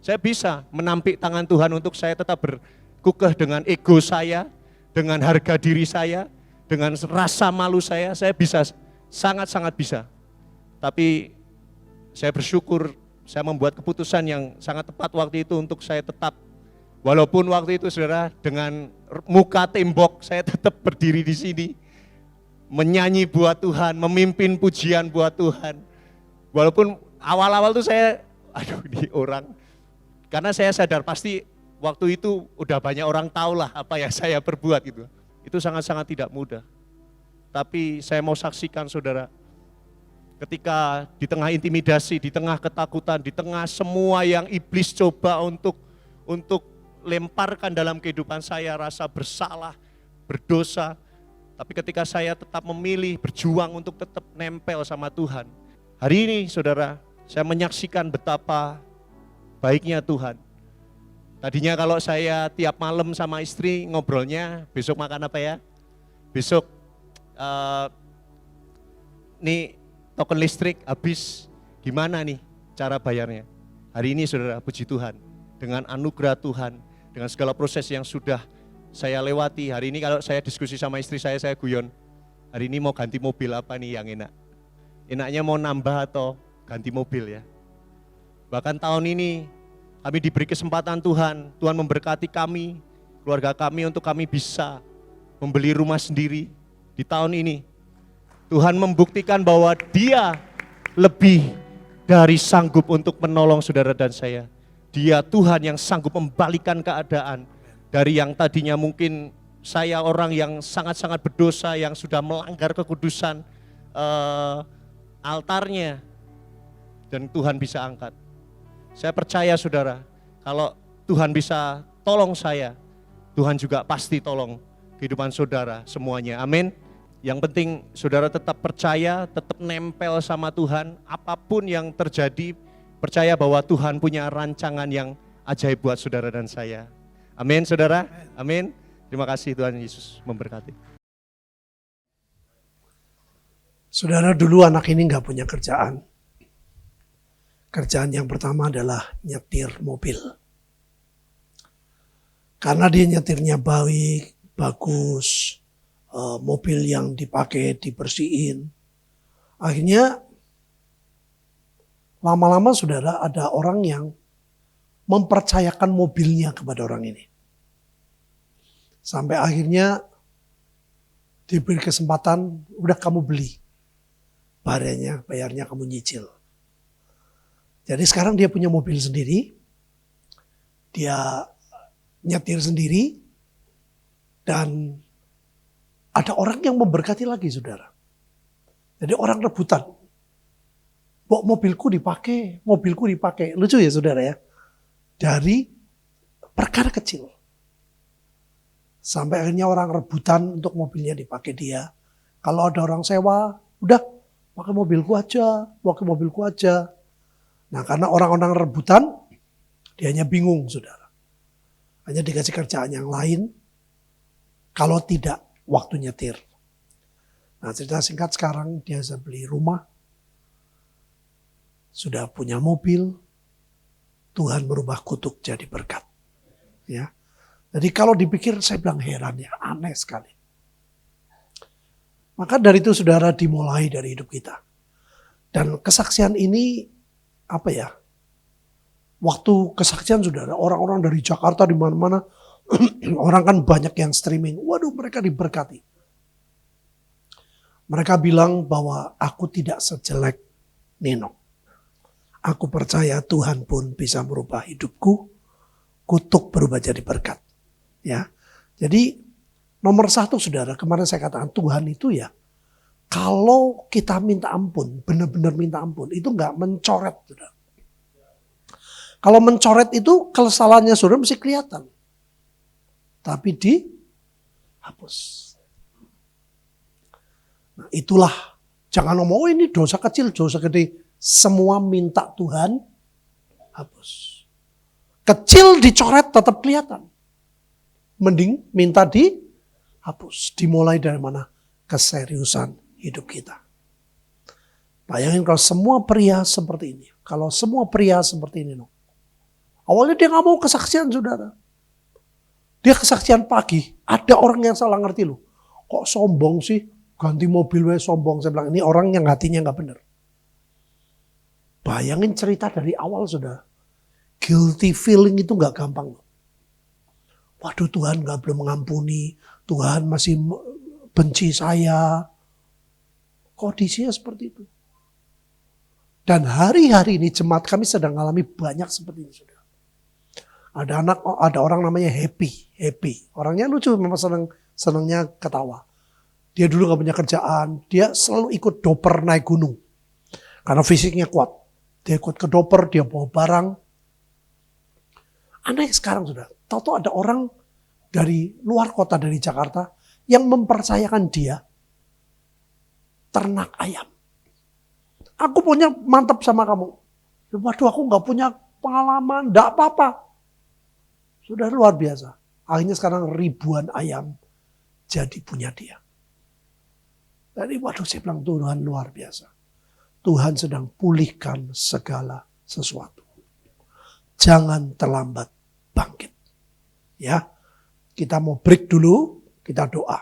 Saya bisa menampik tangan Tuhan untuk saya tetap berkukeh dengan ego saya, dengan harga diri saya, dengan rasa malu saya bisa, sangat-sangat bisa. Tapi saya bersyukur saya membuat keputusan yang sangat tepat waktu itu untuk saya tetap, walaupun waktu itu saudara dengan muka tembok saya tetap berdiri di sini, menyanyi buat Tuhan, memimpin pujian buat Tuhan. Walaupun awal-awal tuh saya, aduh ini orang, karena saya sadar pasti waktu itu udah banyak orang tahu lah apa yang saya perbuat gitu. Itu sangat-sangat tidak mudah. Tapi saya mau saksikan saudara, ketika di tengah intimidasi, di tengah ketakutan, di tengah semua yang iblis coba untuk lemparkan dalam kehidupan saya, rasa bersalah, berdosa. Tapi ketika saya tetap memilih, berjuang untuk tetap nempel sama Tuhan. Hari ini saudara, saya menyaksikan betapa baiknya Tuhan. Tadinya kalau saya tiap malam sama istri ngobrolnya, besok makan apa ya? Besok nih token listrik habis, gimana nih cara bayarnya? Hari ini saudara, puji Tuhan, dengan anugerah Tuhan, dengan segala proses yang sudah saya lewati. Hari ini kalau saya diskusi sama istri saya guyon, hari ini mau ganti mobil apa nih yang enak? Enaknya mau nambah atau ganti mobil ya? Bahkan tahun ini kami diberi kesempatan Tuhan memberkati kami keluarga kami untuk kami bisa membeli rumah sendiri di tahun ini. Tuhan membuktikan bahwa Dia lebih dari sanggup untuk menolong saudara dan saya. Dia Tuhan yang sanggup membalikan keadaan dari yang tadinya mungkin saya orang yang sangat-sangat berdosa, yang sudah melanggar kekudusan altarnya, dan Tuhan bisa angkat. Saya percaya saudara, kalau Tuhan bisa tolong saya, Tuhan juga pasti tolong kehidupan saudara semuanya. Amin. Yang penting saudara tetap percaya, tetap nempel sama Tuhan. Apapun yang terjadi, percaya bahwa Tuhan punya rancangan yang ajaib buat saudara dan saya. Amin saudara, amin. Terima kasih, Tuhan Yesus memberkati. Saudara, dulu anak ini nggak punya kerjaan. Kerjaan yang pertama adalah nyetir mobil. Karena dia nyetirnya baik, bagus, mobil yang dipakai dibersihin. Akhirnya lama-lama saudara ada orang yang mempercayakan mobilnya kepada orang ini. Sampai akhirnya diberi kesempatan, udah kamu beli. Bayarnya kamu nyicil. Jadi sekarang dia punya mobil sendiri, dia nyetir sendiri, dan ada orang yang memberkati lagi saudara. Jadi orang rebutan. Mobilku dipakai. Lucu ya saudara ya. Dari perkara kecil. Sampai akhirnya orang rebutan untuk mobilnya dipakai dia. Kalau ada orang sewa, udah pakai mobilku aja. Nah karena orang-orang rebutan, dia hanya bingung saudara. Hanya dikasih kerjaan yang lain. Kalau tidak, waktu nyetir. Nah cerita singkat sekarang dia sudah beli rumah. Sudah punya mobil. Tuhan merubah kutuk jadi berkat. Ya. Jadi kalau dipikir saya bilang heran ya, aneh sekali. Maka dari itu saudara dimulai dari hidup kita. Dan kesaksian ini apa ya? Waktu kesaksian saudara, orang-orang dari Jakarta di mana-mana, orang kan banyak yang streaming. Waduh, mereka diberkati. Mereka bilang bahwa aku tidak sejelek Nino. Aku percaya Tuhan pun bisa merubah hidupku. Kutuk berubah jadi berkat. Ya, jadi nomor satu saudara, kemarin saya katakan Tuhan itu ya, kalau kita minta ampun, benar-benar minta ampun, itu nggak mencoret saudara. Kalau mencoret itu kesalahannya saudara mesti kelihatan, tapi dihapus. Nah itulah, jangan ngomong oh ini dosa kecil, dosa gede, semua minta Tuhan hapus. Kecil dicoret tetap kelihatan. Mending minta dihapus. Dimulai dari mana? Keseriusan hidup kita. Bayangin kalau semua pria seperti ini. Kalau semua pria seperti ini. Awalnya dia gak mau kesaksian saudara. Dia kesaksian pagi. Ada orang yang salah ngerti loh. Kok sombong sih? Ganti mobil sombong. Saya bilang ini orang yang hatinya gak benar. Bayangin cerita dari awal saudara. Guilty feeling itu gak gampang. Waduh Tuhan gak belum mengampuni. Tuhan masih benci saya. Kondisinya seperti itu. Dan hari-hari ini jemaat kami sedang mengalami banyak seperti ini. Saudara. Ada orang namanya Happy. Orangnya lucu, memang senangnya ketawa. Dia dulu gak punya kerjaan. Dia selalu ikut doper naik gunung. Karena fisiknya kuat. Dia ikut ke doper, dia bawa barang. Aneh sekarang sudah. Tahu-tahu ada orang dari luar kota, dari Jakarta, yang mempercayakan dia ternak ayam. Aku punya mantap sama kamu. Waduh aku gak punya pengalaman, gak apa-apa. Sudah luar biasa. Akhirnya sekarang ribuan ayam jadi punya dia. Jadi waduh saya bilang Tuhan luar biasa. Tuhan sedang pulihkan segala sesuatu. Jangan terlambat bangkit. Ya, kita mau break dulu, kita doa.